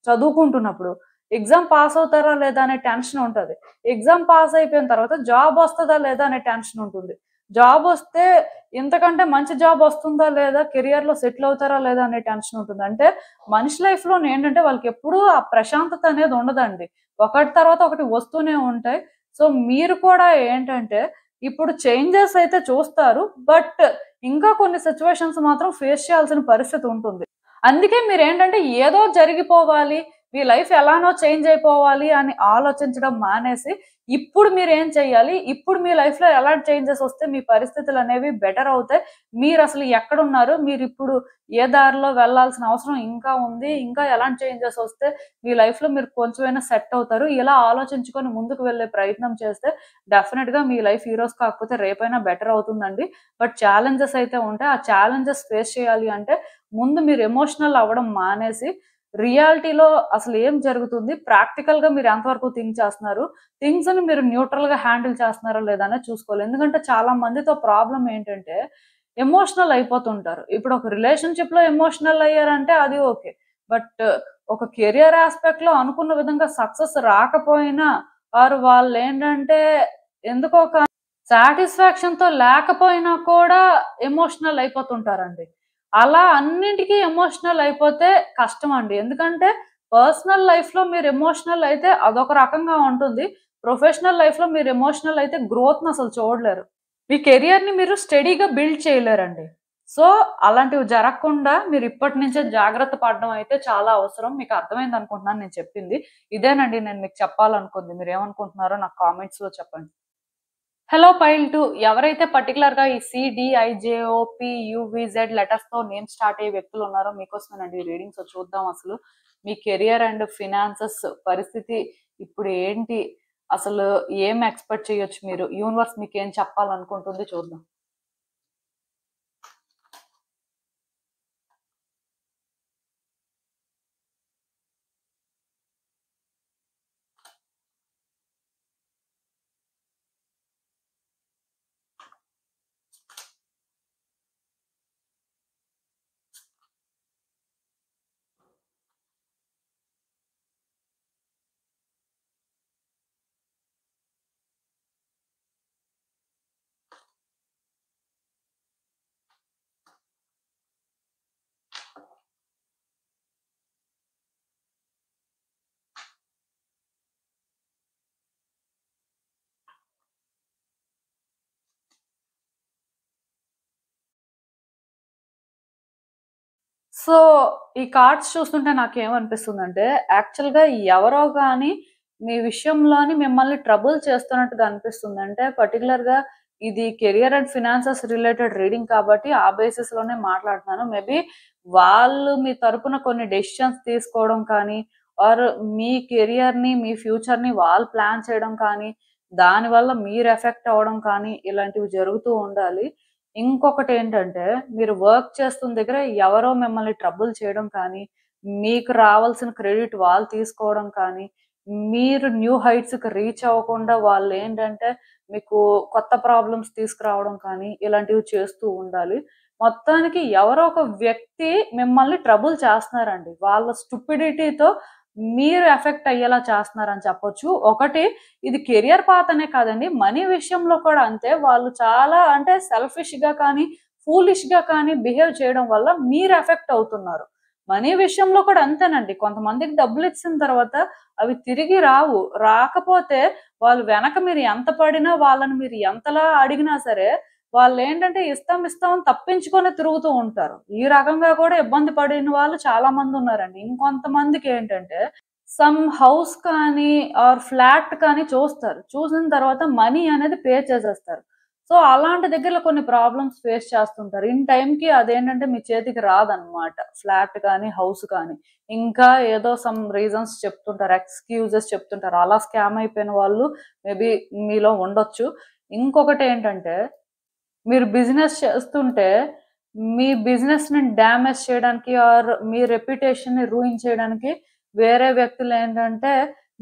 Speaker 1: చదువుకుంటున్నప్పుడు, ఎగ్జామ్ పాస్ అవుతారా లేదా అనే టెన్షన్ ఉంటుంది. ఎగ్జామ్ పాస్ అయిపోయిన తర్వాత జాబ్ వస్తుందా లేదా అనే టెన్షన్ ఉంటుంది. జాబ్ వస్తే ఇంతకంటే మంచి జాబ్ వస్తుందా లేదా, కెరియర్ లో సెటిల్ అవుతారా లేదా అనే టెన్షన్ ఉంటుంది. అంటే మనిషి లైఫ్ లో ఏంటంటే వాళ్ళకి ఎప్పుడూ ఆ ప్రశాంతత అనేది ఉండదండి. ఒకటి తర్వాత ఒకటి వస్తూనే ఉంటాయి. సో మీరు కూడా ఏంటంటే ఇప్పుడు చేంజెస్ అయితే చూస్తారు. బట్ ఇంకా కొన్ని సిచ్యువేషన్స్ మాత్రం ఫేస్ చేయాల్సిన పరిస్థితి ఉంటుంది. అందుకే మీరేంటంటే ఏదో జరిగిపోవాలి, మీ లైఫ్ ఎలానో చేంజ్ అయిపోవాలి అని ఆలోచించడం మానేసి, ఇప్పుడు మీరేం చేయాలి? ఇప్పుడు మీ లైఫ్‌లో ఎలాంటి చేంజెస్ వస్తే మీ పరిస్థితులనేవి బెటర్ అవుతాయి? మీరసలు ఎక్కడున్నారు? మీరిప్పుడు ఏ దారిలో వెళ్ళాల్సిన అవసరం ఇంకా ఉంది? ఇంకా ఎలాంటి చేంజెస్ వస్తే మీ లైఫ్‌లో మీరు కొంచెమైనా సెట్ అవుతారు? ఇలా ఆలోచించుకొని ముందుకు వెళ్ళే ప్రయత్నం చేస్తే డెఫినిట్‌గా మీ లైఫ్ ఈరోజు కాకపోతే రేపైనా బెటర్ అవుతుందండి. బట్ ఛాలెంజెస్ అయితే ఉంటాయి. ఆ ఛాలెంజెస్ ఫేస్ చేయాలి అంటే ముందు మీరు ఎమోషనల్ అవ్వడం మానేసి, రియాలిటీలో అసలు ఏం జరుగుతుంది? ప్రాక్టికల్‌గా మీరు ఎంతవరకు థింక్ చేస్తున్నారు? థింగ్స్‌ని మీరు న్యూట్రల్‌గా హ్యాండిల్ చేస్తున్నారా లేదా అనేది చూసుకోవాలి. ఎందుకంటే చాలా మందితో ప్రాబ్లమ్ ఏంటంటే ఎమోషనల్ అయిపోతుంటారు. ఇప్పుడు ఒక రిలేషన్‌షిప్‌లో ఎమోషనల్ అయ్యారంటే అది ఓకే. బట్ ఒక కెరియర్ యాస్పెక్ట్‌లో అనుకున్న విధంగా సక్సెస్ రాకపోయినా ఆర్ వాళ్ళేంటంటే ఎందుకో సాటిస్ఫాక్షన్‌తో లేకపోయినా కూడా ఎమోషనల్ అయిపోతుంటారండి. అలా అన్నింటికి ఎమోషనల్ అయిపోతే కష్టమండి. ఎందుకంటే పర్సనల్ లైఫ్‌లో మీరు ఎమోషనల్ అయితే అదొక రకంగా ఉంటుంది. ప్రొఫెషనల్ లైఫ్‌లో మీరు ఎమోషనల్ అయితే గ్రోత్‌నసలు చూడలేరు. మీ కెరియర్‌ని మీరు స్టడీగా బిల్డ్ చేయలేరండి. సో, అలాంటివి జరగకుండా మీరు ఇప్పటి నుంచే జాగ్రత్త పడడం అయితే చాలా అవసరం. మీకు అర్థమైందనుకుంటున్నాను నేను చెప్పింది. ఇదేనండి నేను మీకు చెప్పాలనుకుంది. మీరేమనుకుంటున్నారో నాకు కామెంట్స్‌లో చెప్పండి. హలో పైల్ 2 ఎవరైతే పర్టిక్యులర్‌గా ఈ సీడీఐజేఓపీ యూవీజెడ్ లెటర్స్‌తో నేమ్ స్టార్ట్ అయ్యే వ్యక్తులు ఉన్నారో మీకోసమేనండి ఈ రీడింగ్. సో చూద్దాం అసలు మీ కెరియర్ అండ్ ఫినాన్సెస్ పరిస్థితి ఇప్పుడు ఏంటి? అసలు ఏం ఎక్స్‌పెక్ట్ చేయొచ్చు మీరు? యూనివర్స్ మీకేం చెప్పాలనుకుంటుంది చూద్దాం. సో, ఈ కార్డ్స్ చూస్తుంటే నాకేమనిపిస్తుందంటే, యాక్చువల్‌గా ఎవరో గాని మీ విషయంలోని మిమ్మల్ని ట్రబుల్ చేస్తున్నట్టుగా అనిపిస్తుంది. అంటే పర్టిక్యులర్‌గా ఇది career and finances related reading కాబట్టి ఆ బేసిస్‌లోనే మాట్లాడుతున్నాను. మేబీ వాళ్ళు మీ తరపున కొన్ని డెసిషన్స్ తీసుకోవడం కానీ, ఆర్ మీ కెరియర్‌ని, మీ ఫ్యూచర్‌ని వాళ్ళు ప్లాన్ చేయడం కానీ, దానివల్ల మీరు ఎఫెక్ట్ అవ్వడం కానీ, ఇలాంటివి జరుగుతూ ఉండాలి. ఇంకొకటేంటంటే, మీరు వర్క్ చేస్తున్న దగ్గర ఎవరో మిమ్మల్ని ట్రబుల్ చేయడం కానీ, మీకు రావాల్సిన క్రెడిట్ వాళ్ళు తీసుకోవడం కానీ, మీరు న్యూ హైట్స్‌కి రీచ్ అవ్వకుండా వాళ్ళేంటంటే, మీకు కొత్త ప్రాబ్లమ్స్ తీసుకురావడం కానీ, ఇలాంటివి చేస్తూ ఉండాలి. మొత్తానికి ఎవరో ఒక వ్యక్తి మిమ్మల్ని ట్రబుల్ చేస్తున్నారండి. వాళ్ళ స్టూపిడిటీతో మీరు ఎఫెక్ట్ అయ్యేలా చేస్తున్నారని చెప్పొచ్చు. ఒకటి ఇది కెరియర్ పాత్ అనే కాదండి. మనీ విషయంలో కూడా అంతే. వాళ్ళు చాలా అంటే సెల్ఫిష్‌గా కానీ, ఫూలిష్‌గా కానీ బిహేవ్ చేయడం వల్ల మీరు ఎఫెక్ట్ అవుతున్నారు. మనీ విషయంలో కూడా అంతేనండి. కొంతమందికి డబ్బులిచ్చిన తర్వాత అవి తిరిగి రావు. రాకపోతే వాళ్ళు వెనక మీరు ఎంత పడినా, వాళ్ళని మీరు ఎంతలా అడిగినా సరే, వాళ్ళేంటంటే ఇస్తాం, ఇస్తాం అని తప్పించుకొనే తిరుగుతూ ఉంటారు. ఈ రకంగా కూడా ఇబ్బంది పడిన వాళ్ళు చాలా మందున్నారండి. ఇంకొంతమందికేంటంటే సమ్ హౌస్ కానీ ఆర్ ఫ్లాట్ కానీ చూస్తారు. చూసిన తర్వాత మనీ అనేది పే చేసేస్తారు. సో, అలాంటి దగ్గరలో కొన్ని ప్రాబ్లమ్స్ ఫేస్ చేస్తుంటారు. ఇన్ టైమ్‌కి అదేంటంటే మీ చేతికి రాదన్నమాట. ఫ్లాట్ కానీ, హౌస్ కానీ. ఇంకా ఏదో సమ్ రీజన్స్ చెప్తుంటారు. ఎక్స్‌క్యూజెస్ చెప్తుంటారు. అలా స్కామ్ అయిపోయిన వాళ్ళు మేబీ మీలో ఉండొచ్చు. ఇంకొకటేంటంటే మీరు బిజినెస్ చేస్తుంటే, మీ బిజినెస్‌ని డ్యామేజ్ చేయడానికి ఆర్ మీ రెప్యుటేషన్‌ని రూయిన్ చేయడానికి వేరే వ్యక్తులేంటంటే,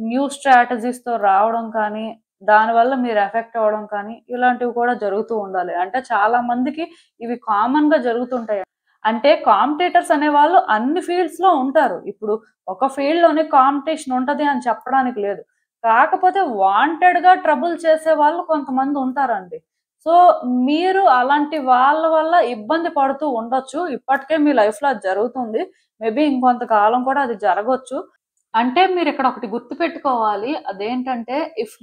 Speaker 1: న్యూ స్ట్రాటజీస్‌తో రావడం కానీ, దానివల్ల మీరు ఎఫెక్ట్ అవ్వడం కానీ, ఇలాంటివి కూడా జరుగుతూ ఉండాలి. అంటే చాలా మందికి ఇవి కామన్‌గా జరుగుతుంటాయి. అంటే కాంపిటీటర్స్ అనేవాళ్ళు అన్ని ఫీల్డ్స్‌లో ఉంటారు. ఇప్పుడు ఒక ఫీల్డ్‌లోనే కాంపిటీషన్ ఉంటది అని చెప్పడానికి లేదు. కాకపోతే వాంటెడ్‌గా ట్రబుల్ చేసేవాళ్ళు కొంతమంది ఉంటారండి. సో, మీరు అలాంటి వాళ్ళ వల్ల ఇబ్బంది పడుతూ ఉండొచ్చు. ఇప్పటికే మీ లైఫ్‌లో అది జరుగుతుంది. మేబీ ఇంకొంతకాలం కూడా అది జరగొచ్చు. అంటే మీరిక్కడ ఒకటి గుర్తుపెట్టుకోవాలి. అదేంటంటే,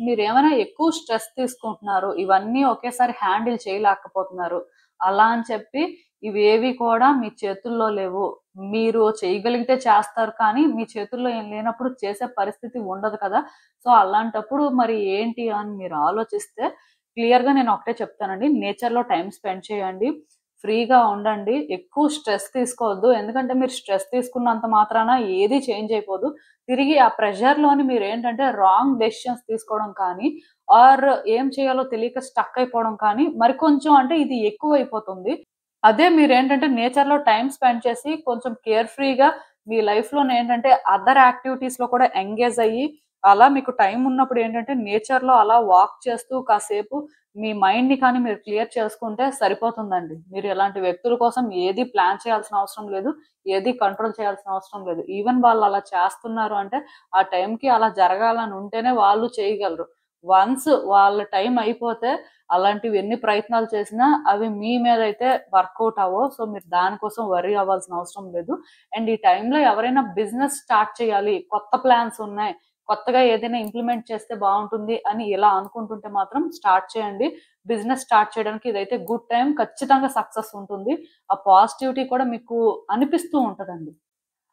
Speaker 1: మీరేమైనా ఎక్కువ స్ట్రెస్ తీసుకుంటున్నారు, ఇవన్నీ ఒకేసారి హ్యాండిల్ చేయలేకపోతున్నారు. అలా అని చెప్పి ఇవేవి కూడా మీ చేతుల్లో లేవు. మీరు చేయగలిగితే చేస్తారు కానీ, మీ చేతుల్లో ఏం లేనప్పుడు చేసే పరిస్థితి ఉండదు కదా! సో, అలాంటప్పుడు మరి ఏంటి అని మీరు ఆలోచిస్తే, క్లియర్‌గా నేను ఒకటే చెప్తానండి. నేచర్‌లో టైమ్ స్పెండ్ చేయండి. ఫ్రీగా ఉండండి. ఎక్కువ స్ట్రెస్ తీసుకోవద్దు. ఎందుకంటే, మీరు స్ట్రెస్ తీసుకున్నంత మాత్రాన ఏది చేంజ్ అయిపోదు. తిరిగి ఆ ప్రెషర్‌లోని మీరేంటంటే రాంగ్ డెసిషన్స్ తీసుకోవడం కానీ, ఆర్ ఏం చేయాలో తెలియక స్టక్ అయిపోవడం కానీ, మరి కొంచెం అంటే ఇది ఎక్కువైపోతుంది. అదే మీరేంటంటే నేచర్‌లో టైమ్ స్పెండ్ చేసి కొంచెం కేర్ ఫ్రీగా మీ లైఫ్‌లోనేంటంటే అదర్ యాక్టివిటీస్‌లో కూడా ఎంగేజ్ అయ్యి, అలా మీకు టైమ్ ఉన్నప్పుడు ఏంటంటే నేచర్‌లో అలా వాక్ చేస్తూ కాసేపు మీ మైండ్‌ని కానీ మీరు క్లియర్ చేసుకుంటే సరిపోతుందండి. మీరు ఎలాంటి వ్యక్తుల కోసం ఏది ప్లాన్ చేయాల్సిన అవసరం లేదు. ఏది కంట్రోల్ చేయాల్సిన అవసరం లేదు. ఈవెన్ వాళ్ళు అలా చేస్తున్నారు అంటే ఆ టైంకి అలా జరగాలని ఉంటేనే వాళ్ళు చేయగలరు. వన్స్ వాళ్ళ టైం అయిపోతే అలాంటివి ఎన్ని ప్రయత్నాలు చేసినా అవి మీ మీదైతే వర్కౌట్ అవ్వవు. సో, మీరు దానికోసం వర్రీ అవ్వాల్సిన అవసరం లేదు. అండ్ ఈ టైంలో ఎవరైనా బిజినెస్ స్టార్ట్ చేయాలి, కొత్త ప్లాన్స్ ఉన్నాయి, కొత్తగా ఏదైనా ఇంప్లిమెంట్ చేస్తే బావుంటుంది అని ఇలా అనుకుంటుంటే మాత్రం స్టార్ట్ చేయండి. బిజినెస్ స్టార్ట్ చేయడానికి ఇదైతే గుడ్ టైమ్. ఖచ్చితంగా సక్సెస్ ఉంటుంది. ఆ పాజిటివిటీ కూడా మీకు అనిపిస్తూ ఉంటదండి.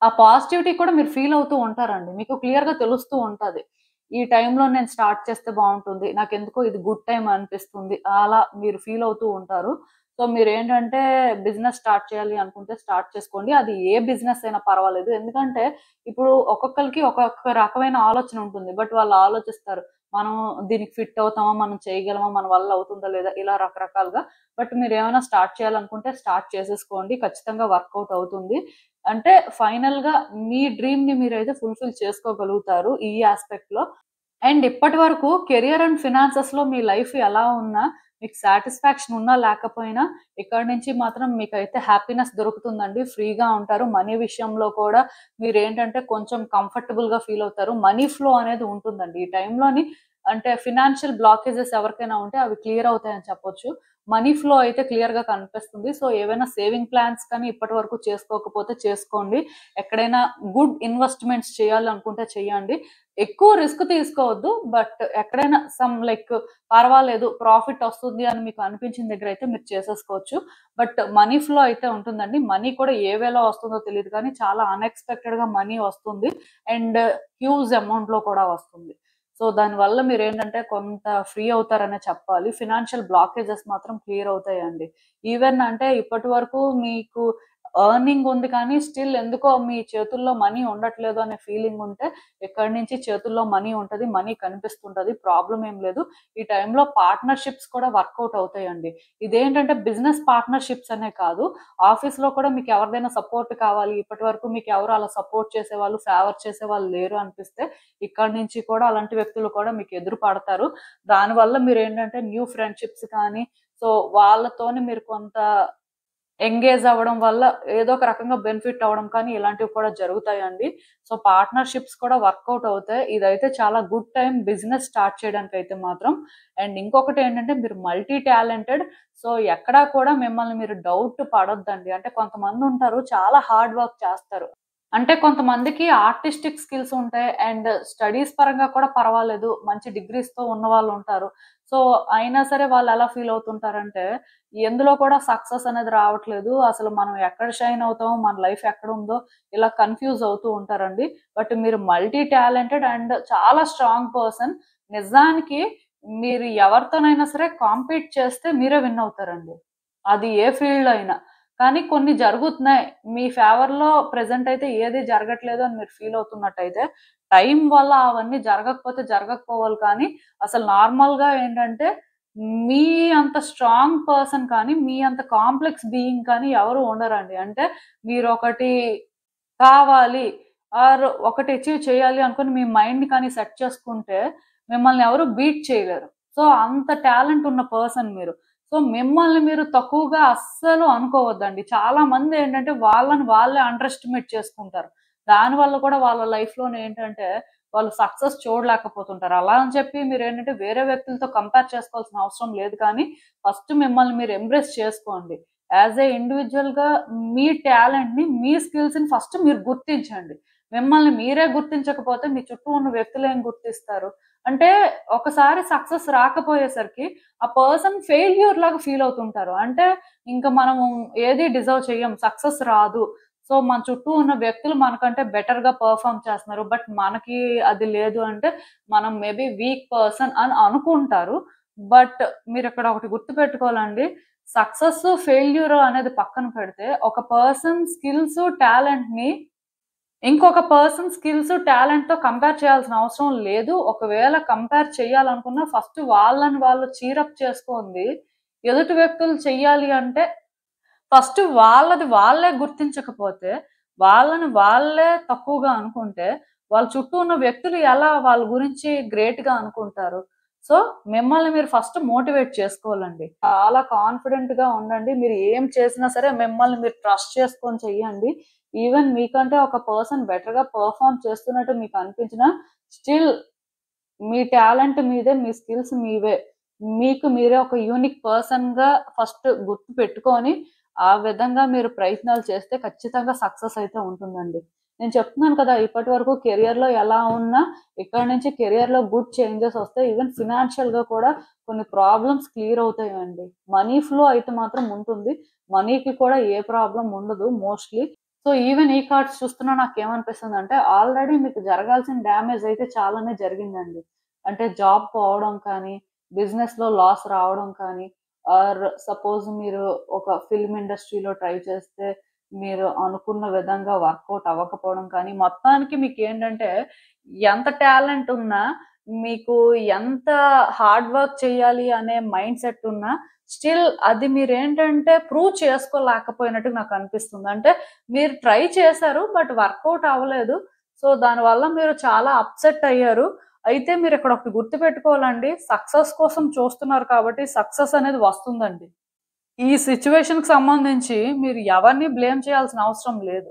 Speaker 1: ఆ పాజిటివిటీ కూడా మీరు ఫీల్ అవుతూ ఉంటారండి. మీకు క్లియర్‌గా తెలుస్తూ ఉంటది. ఈ టైంలో నేను స్టార్ట్ చేస్తే బావుంటుంది. నాకెందుకో ఇది గుడ్ టైమ్ అనిపిస్తుంది. అలా మీరు ఫీల్ అవుతూ ఉంటారు. సో, మీరేంటంటే బిజినెస్ స్టార్ట్ చేయాలి అనుకుంటే స్టార్ట్ చేసుకోండి. అది ఏ బిజినెస్ అయినా పర్వాలేదు. ఎందుకంటే ఇప్పుడు ఒక్కొక్కళ్ళకి ఒక్కొక్క రకమైన ఆలోచన ఉంటుంది. బట్ వాళ్ళు ఆలోచిస్తారు. మనం దీనికి ఫిట్ అవుతామా? మనం చేయగలమా? మన వల్ల అవుతుందా? లేదా? ఇలా రకరకాలుగా. బట్ మీరేమైనా స్టార్ట్ చేయాలనుకుంటే స్టార్ట్ చేసేసుకోండి. ఖచ్చితంగా వర్కౌట్ అవుతుంది. అంటే ఫైనల్‌గా మీ డ్రీమ్‌ని మీరైతే ఫుల్‌ఫిల్ చేసుకోగలుగుతారు ఈ యాస్పెక్ట్‌లో. అండ్ ఇప్పటి వరకు కెరియర్ అండ్ ఫినాన్సెస్‌లో మీ లైఫ్ ఎలా ఉన్నా, మీకు సాటిస్ఫాక్షన్ ఉన్నా లేకపోయినా ఇక్కడి నుంచి మాత్రం మీకైతే హ్యాపీనెస్ దొరుకుతుందండి. ఫ్రీగా ఉంటారు. మనీ విషయంలో కూడా మీరేంటంటే కొంచెం కంఫర్టబుల్‌గా ఫీల్ అవుతారు. మనీ ఫ్లో అనేది ఉంటుందండి. ఈ టైంలోని అంటే ఫినాన్షియల్ బ్లాకేజెస్ ఎవరికైనా ఉంటే అవి క్లియర్ అవుతాయని చెప్పొచ్చు. మనీ ఫ్లో అయితే క్లియర్‌గా కనిపిస్తుంది. సో, ఏవైనా సేవింగ్ ప్లాన్స్ కానీ ఇప్పటి వరకు చేసుకోకపోతే చేసుకోండి. ఎక్కడైనా గుడ్ ఇన్వెస్ట్‌మెంట్స్ చేయాలనుకుంటే చేయండి. ఎక్కువ రిస్క్ తీసుకోవద్దు. బట్ ఎక్కడైనా లైక్ పర్వాలేదు ప్రాఫిట్ వస్తుంది అని మీకు అనిపించిన దగ్గరైతే మీరు చేసేసుకోవచ్చు. బట్ మనీ ఫ్లో అయితే ఉంటుందండి. మనీ కూడా ఏ వేలో వస్తుందో తెలీదు కానీ చాలా అన్‌ఎక్స్‌పెక్టెడ్‌గా మనీ వస్తుంది. అండ్ హ్యూజ్ అమౌంట్‌లో కూడా వస్తుంది. సో, దానివల్ల మీరేంటంటే కొంత ఫ్రీ అవుతారనే చెప్పాలి. ఫినాన్షియల్ బ్లాకేజెస్ మాత్రం క్లియర్ అవుతాయండి. ఈవెన్ అంటే ఇప్పటి వరకు మీకు ఎర్నింగ్ ఉంది కానీ స్టిల్ ఎందుకో మీ చేతుల్లో మనీ ఉండట్లేదు అనే ఫీలింగ్ ఉంటే ఇక్కడి నుంచి చేతుల్లో మనీ ఉంటది. మనీ కనిపిస్తుంటది. ప్రాబ్లమ్ ఏం లేదు. ఈ టైంలో పార్ట్నర్‌షిప్స్ కూడా వర్కౌట్ అవుతాయండి. ఇదేంటంటే బిజినెస్ పార్ట్నర్‌షిప్స్ అనే కాదు. ఆఫీస్‌లో కూడా మీకు ఎవరిదైనా సపోర్ట్ కావాలి. ఇప్పటివరకు మీకు ఎవరు అలా సపోర్ట్ చేసేవాళ్ళు, ఫేవర్ చేసేవాళ్ళు లేరు అనిపిస్తే ఇక్కడి నుంచి కూడా అలాంటి వ్యక్తులు కూడా మీకు ఎదురు పడతారు. దానివల్ల మీరేంటంటే న్యూ ఫ్రెండ్‌షిప్స్ కానీ, సో వాళ్ళతోని మీరు కొంత ఎంగేజ్ అవ్వడం వల్ల ఏదో ఒక రకంగా బెనిఫిట్ అవ్వడం కానీ ఇలాంటివి కూడా జరుగుతాయండి. సో, పార్ట్నర్‌షిప్స్ కూడా వర్కౌట్ అవుతాయి. ఇదైతే చాలా గుడ్ టైమ్ బిజినెస్ స్టార్ట్ చేయడానికైతే మాత్రం. అండ్ ఇంకొకటేంటంటే మీరు మల్టీ టాలెంటెడ్. సో, ఎక్కడా కూడా మిమ్మల్ని మీరు డౌట్ పడొద్దండి. అంటే కొంతమందుంటారు చాలా హార్డ్ వర్క్ చేస్తారు. అంటే కొంతమందికి ఆర్టిస్టిక్ స్కిల్స్ ఉంటాయి. అండ్ స్టడీస్ పరంగా కూడా పర్వాలేదు. మంచి డిగ్రీస్‌తో ఉన్నవాళ్ళుంటారు. సో, అయినా సరే వాళ్ళెలా ఫీల్ అవుతుంటారంటే, ఎందులో కూడా సక్సెస్ అనేది రావట్లేదు. అసలు మనం ఎక్కడ షైన్ అవుతామో, మన లైఫ్ ఎక్కడుందో ఇలా కన్‌ఫ్యూజ్ అవుతూ ఉంటారండి. బట్ మీరు మల్టీ టాలెంటెడ్ అండ్ చాలా స్ట్రాంగ్ పర్సన్. నిజానికి మీరు ఎవరితోనైనా సరే కాంపీట్ చేస్తే మీరే విన్ అవుతారండి. అది ఏ ఫీల్డ్‌లో అయినా. కానీ కొన్ని జరుగుతున్నాయి. మీ ఫేవర్‌లో ప్రెజెంట్ అయితే ఏది జరగట్లేదు అని మీరు ఫీల్ అవుతున్నట్టయితే, టైం వల్ల అవన్నీ జరగకపోతే జరగకపోవాలి కానీ, అసలు నార్మల్‌గా ఏంటంటే, మీ అంత స్ట్రాంగ్ పర్సన్ కానీ, మీ అంత కాంప్లెక్స్ బీయింగ్ కానీ ఎవరు ఉండరండి. అంటే మీరొకటి కావాలి ఆర్ ఒకటి అచీవ్ చేయాలి అనుకుని మీ మైండ్‌ని కానీ సెట్ చేసుకుంటే, మిమ్మల్ని ఎవరు బీట్ చేయలేరు. సో, అంత టాలెంట్ ఉన్న పర్సన్ మీరు. సో, మిమ్మల్ని మీరు తక్కువగా అస్సలు అనుకోవద్దండి. చాలా మందేంటంటే వాళ్ళని వాళ్ళే అండర్ ఎస్టిమేట్ చేసుకుంటారు. దానివల్ల కూడా వాళ్ళ లైఫ్‌లోనేంటంటే వాళ్ళు సక్సెస్ చూడలేకపోతుంటారు. అలా అని చెప్పి మీరు ఏంటంటే వేరే వ్యక్తులతో కంపేర్ చేసుకోవాల్సిన అవసరం లేదు, కానీ ఫస్ట్ మిమ్మల్ని మీరు ఎంబ్రేస్ చేసుకోండి. యాజ్ ఏ ఇండివిజువల్ గా మీ టాలెంట్ ని, మీ స్కిల్స్ ని ఫస్ట్ మీరు గుర్తించండి. మిమ్మల్ని మీరే గుర్తించకపోతే మీ చుట్టూ ఉన్న వ్యక్తులు ఏం గుర్తిస్తారు? అంటే ఒకసారి సక్సెస్ రాకపోయేసరికి ఆ పర్సన్ ఫెయిల్యూర్ లాగా ఫీల్ అవుతుంటారు. అంటే ఇంకా మనము ఏది డిజర్వ్ చెయ్యం, సక్సెస్ రాదు. సో మన చుట్టూ ఉన్న వ్యక్తులు మనకంటే బెటర్ గా పర్ఫామ్ చేస్తున్నారు, బట్ మనకి అది లేదు అంటే మనం మేబీ వీక్ పర్సన్ అని అనుకుంటారు. బట్ మీరు ఇక్కడ ఒకటి గుర్తు పెట్టుకోవాలండి, సక్సెస్ ఫెయిల్యూర్ అనేది పక్కన పెడితే ఒక పర్సన్ స్కిల్స్ టాలెంట్ ని ఇంకొక పర్సన్ స్కిల్స్ టాలెంట్ తో కంపేర్ చేయాల్సిన అవసరం లేదు. ఒకవేళ కంపేర్ చేయాలనుకున్నా ఫస్ట్ వాళ్ళని వాళ్ళు చీరప్ చేసుకుంది ఎదుటి వ్యక్తులు చెయ్యాలి అంటే ఫస్ట్ వాళ్ళది వాళ్ళే గుర్తించకపోతే, వాళ్ళని వాళ్ళే తక్కువగా అనుకుంటే, వాళ్ళ చుట్టూ ఉన్న వ్యక్తులు ఎలా వాళ్ళ గురించి గ్రేట్‌గా అనుకుంటారు? సో, మిమ్మల్ని మీరు ఫస్ట్ మోటివేట్ చేసుకోవాలండి. చాలా కాన్ఫిడెంట్‌గా ఉండండి. మీరు ఏం చేసినా సరే మిమ్మల్ని మీరు ట్రస్ట్ చేసుకొని చెయ్యండి. ఈవెన్ మీకంటే ఒక పర్సన్ బెటర్‌గా పెర్ఫార్మ్ చేస్తున్నట్టు మీకు అనిపించినా, స్టిల్ మీ టాలెంట్ మీదే, మీ స్కిల్స్ మీవే. మీకు మీరే ఒక యూనిక్ పర్సన్‌గా ఫస్ట్ గుర్తు పెట్టుకొని, ఆ విధంగా మీరు ప్రయత్నాలు చేస్తే ఖచ్చితంగా సక్సెస్ అయితే ఉంటుందండి. నేను చెప్తున్నాను కదా! ఇప్పటి వరకు కెరియర్‌లో ఎలా ఉన్నా, ఇక్కడి నుంచి కెరియర్‌లో గుడ్ చేంజెస్ వస్తాయి. ఈవెన్ ఫినాన్షియల్‌గా కూడా కొన్ని ప్రాబ్లమ్స్ క్లియర్ అవుతాయండి. మనీ ఫ్లో అయితే మాత్రం ఉంటుంది. మనీకి కూడా ఏ ప్రాబ్లమ్ ఉండదు మోస్ట్‌లీ. సో, ఈవెన్ ఈ కార్డ్స్ చూస్తున్నా నాకేమనిపిస్తుందంటే, ఆల్రెడీ మీకు జరగాల్సిన డ్యామేజ్ అయితే చాలానే జరిగిందండి. అంటే జాబ్ పోవడం కానీ, బిజినెస్‌లో లాస్ రావడం కానీ, ఆర్ సపోజ్ మీరు ఒక ఫిల్మ్ ఇండస్ట్రీలో ట్రై చేస్తే, మీరు అనుకున్న విధంగా వర్కౌట్ అవ్వకపోవడం కానీ, మొత్తానికి మీకేంటంటే ఎంత టాలెంట్ ఉన్నా, మీకు ఎంత హార్డ్ వర్క్ చేయాలి అనే మైండ్ సెట్ ఉన్నా, స్టిల్ అది మీరేంటంటే ప్రూవ్ చేసుకోలేకపోయినట్టు నాకనిపిస్తుంది. అంటే మీరు ట్రై చేశారు, బట్ వర్కౌట్ అవ్వలేదు. సో, దానివల్ల మీరు చాలా అప్‌సెట్ అయ్యారు. అయితే మీరిక్కడ ఒకటి గుర్తుపెట్టుకోవాలండి. సక్సెస్ కోసం చూస్తున్నారు కాబట్టి సక్సెస్ అనేది వస్తుందండి. ఈ సిట్యుయేషన్‌కి సంబంధించి మీరు ఎవరిని బ్లేమ్ చేయాల్సిన అవసరం లేదు.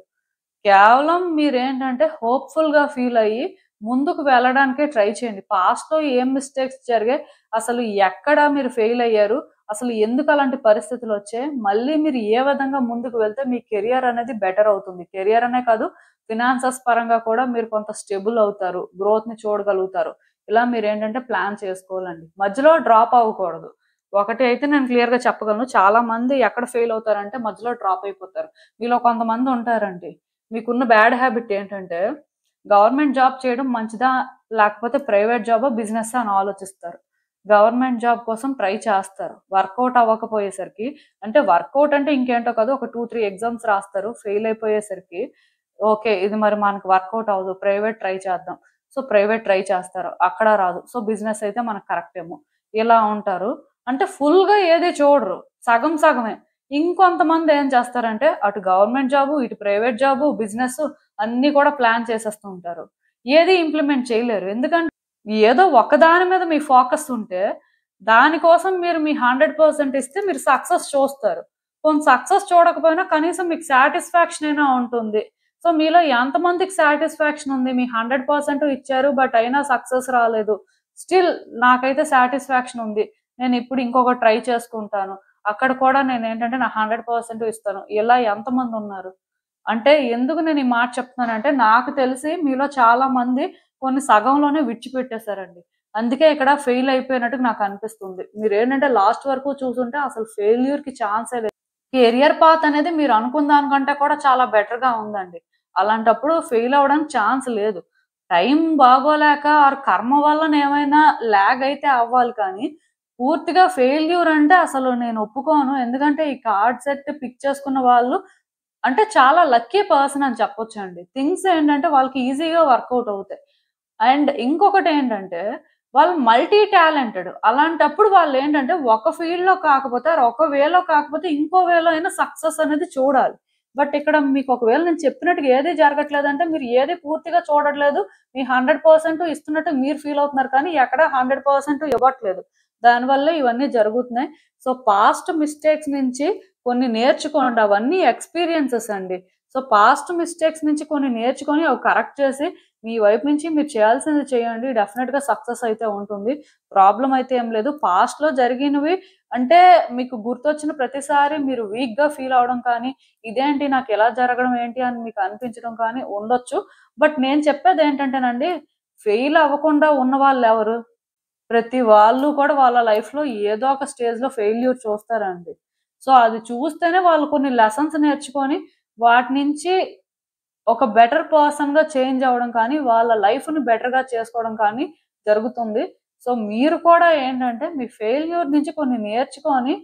Speaker 1: కేవలం మీరేంటంటే హోప్‌ఫుల్‌గా ఫీల్ అయ్యి ముందుకు వెళ్ళడానికే ట్రై చేయండి. పాస్ట్‌లో ఏం మిస్టేక్స్ జరిగాయి? అసలు ఎక్కడ మీరు ఫెయిల్ అయ్యారు? అసలు ఎందుకు అలాంటి పరిస్థితులొచ్చాయి? మళ్ళీ మీరు ఏ విధంగా ముందుకు వెళ్తే మీ కెరియర్ అనేది బెటర్ అవుతుంది. కెరియర్ అనే కాదు, ఫినాన్సెస్ పరంగా కూడా మీరు కొంత స్టేబుల్ అవుతారు. గ్రోత్‌ని చూడగలుగుతారు. ఇలా మీరేంటంటే ప్లాన్ చేసుకోవాలండి. మధ్యలో డ్రాప్ అవ్వకూడదు. ఒకటి అయితే నేను క్లియర్‌గా చెప్పగలను. చాలా మంది ఎక్కడ ఫెయిల్ అవుతారంటే మధ్యలో డ్రాప్ అయిపోతారు. మీలో కొంతమంది ఉంటారండి. మీకున్న బ్యాడ్ హ్యాబిట్ ఏంటంటే, గవర్నమెంట్ జాబ్ చేయడం మంచిదా? లేకపోతే ప్రైవేట్ జాబా? బిజినెస్సా? అని ఆలోచిస్తారు. గవర్నమెంట్ జాబ్ కోసం ట్రై చేస్తారు. వర్కౌట్ అవ్వకపోయేసరికి అంటే వర్కౌట్ అంటే ఇంకేంటో కాదు. ఒక 2, 3 ఎగ్జామ్స్ రాస్తారు. ఫెయిల్ అయిపోయేసరికి ఓకే. ఇది మరి మనకు వర్కౌట్ అవ్వదు. ప్రైవేట్ ట్రై చేద్దాం. సో, ప్రైవేట్ ట్రై చేస్తారు. అక్కడ రాదు. సో, బిజినెస్ అయితే మనకు కరెక్టేమో. ఇలా ఉంటారు. అంటే ఫుల్‌గా ఏది చూడరు. సగం సగమే. ఇంకొంతమంది ఏం చేస్తారంటే అటు గవర్నమెంట్ జాబు, ఇటు ప్రైవేట్ జాబు, బిజినెస్ అన్నీ కూడా ప్లాన్ చేసేస్తూ ఉంటారు. ఏది ఇంప్లిమెంట్ చేయలేరు. ఎందుకంటే ఏదో ఒకదాని మీద మీ ఫోకస్ ఉంటే, దానికోసం మీరు మీ 100% ఇస్తే మీరు సక్సెస్ చూస్తారు. పోనీ సక్సెస్ చూడకపోయినా కనీసం మీకు సాటిస్ఫాక్షన్ అయినా ఉంటుంది. సో, మీలో ఎంతమందికి సాటిస్ఫాక్షన్ ఉంది? మీ 100% ఇచ్చారు. బట్ అయినా సక్సెస్ రాలేదు. స్టిల్ నాకైతే సాటిస్ఫాక్షన్ ఉంది. నేనిప్పుడు ఇంకొకటి ట్రై చేసుకుంటాను. అక్కడ కూడా నేనేంటంటే నా 100% ఇస్తాను. ఇలా ఎంతమందున్నారు? అంటే ఎందుకు నేను ఈ మాట చెప్తున్నానంటే, నాకు తెలిసి మీలో చాలా మంది కొన్ని సగంలోనే విడిచిపెట్టేసారండి. అందుకే ఇక్కడ ఫెయిల్ అయిపోయినట్టు నాకనిపిస్తుంది. మీరేంటంటే లాస్ట్ వరకు చూసుంటే అసలు ఫెయిల్యూర్‌కి ఛాన్సే లేదు. కెరియర్ పాత్ అనేది మీరు అనుకున్న దానికంటే కూడా చాలా బెటర్‌గా ఉందండి. అలాంటప్పుడు ఫెయిల్ అవ్వడానికి ఛాన్స్ లేదు. టైం బాగోలేక ఆర్ కర్మ వల్లన ఏమైనా లాగ్ అయితే అవ్వాలి కానీ, పూర్తిగా ఫెయిల్యూర్ అంటే అసలు నేను ఒప్పుకోను. ఎందుకంటే ఈ కార్డ్ సెట్ పిక్ చేసుకున్న వాళ్ళు అంటే చాలా లక్కీ పర్సన్ అని చెప్పొచ్చండి. థింగ్స్ ఏంటంటే వాళ్ళకి ఈజీగా వర్కౌట్ అవుతాయి. అండ్ ఇంకొకటేంటంటే వాళ్ళు మల్టీ టాలెంటెడ్. అలాంటప్పుడు వాళ్ళేంటంటే ఒక ఫీల్డ్‌లో కాకపోతే ఆర్ ఒక వేలో కాకపోతే ఇంకో వేలో అయినా సక్సెస్ అనేది చూడాలి. బట్ ఇక్కడ మీకు ఒకవేళ నేను చెప్పినట్టుగా ఏది జరగట్లేదంటే మీరు ఏది పూర్తిగా చూడట్లేదు. మీ 100% ఇస్తున్నట్టు మీరు ఫీల్ అవుతున్నారు కానీ ఎక్కడ 100% ఇవ్వట్లేదు. దానివల్లే ఇవన్నీ జరుగుతున్నాయి. సో, పాస్ట్ మిస్టేక్స్ నుంచి కొన్ని నేర్చుకోండి. అవన్నీ ఎక్స్‌పీరియన్సెస్ అండి. సో, పాస్ట్ మిస్టేక్స్ నుంచి కొన్ని నేర్చుకొని అవి కరెక్ట్ చేసి మీ వైపు నుంచి మీరు చేయాల్సింది చేయండి. డెఫినిట్‌గా సక్సెస్ అయితే ఉంటుంది. ప్రాబ్లమ్ అయితే ఏం లేదు. పాస్ట్‌లో జరిగినవి అంటే మీకు గుర్తొచ్చిన ప్రతిసారి మీరు వీక్‌గా ఫీల్ అవ్వడం కానీ, ఇదేంటి నాకిలా జరగడం ఏంటి అని మీకు అనిపించడం కానీ ఉండొచ్చు. బట్ నేను చెప్పేదేంటంటేనండి, ఫెయిల్ అవ్వకుండా ఉన్నవాళ్ళెవరు? ప్రతి వాళ్ళు కూడా వాళ్ళ లైఫ్‌లో ఏదో ఒక స్టేజ్‌లో ఫెయిల్యూర్ చూస్తారండి. సో, అది చూస్తేనే వాళ్ళు కొన్ని లెసన్స్ నేర్చుకొని వాటి నుంచి ఒక బెటర్ పర్సన్‌గా చేంజ్ అవ్వడం కానీ, వాళ్ళ లైఫ్‌ని బెటర్‌గా చేసుకోవడం కానీ జరుగుతుంది. సో, మీరు కూడా ఏంటంటే మీ ఫెయిల్యూర్ నుంచి కొన్ని నేర్చుకొని,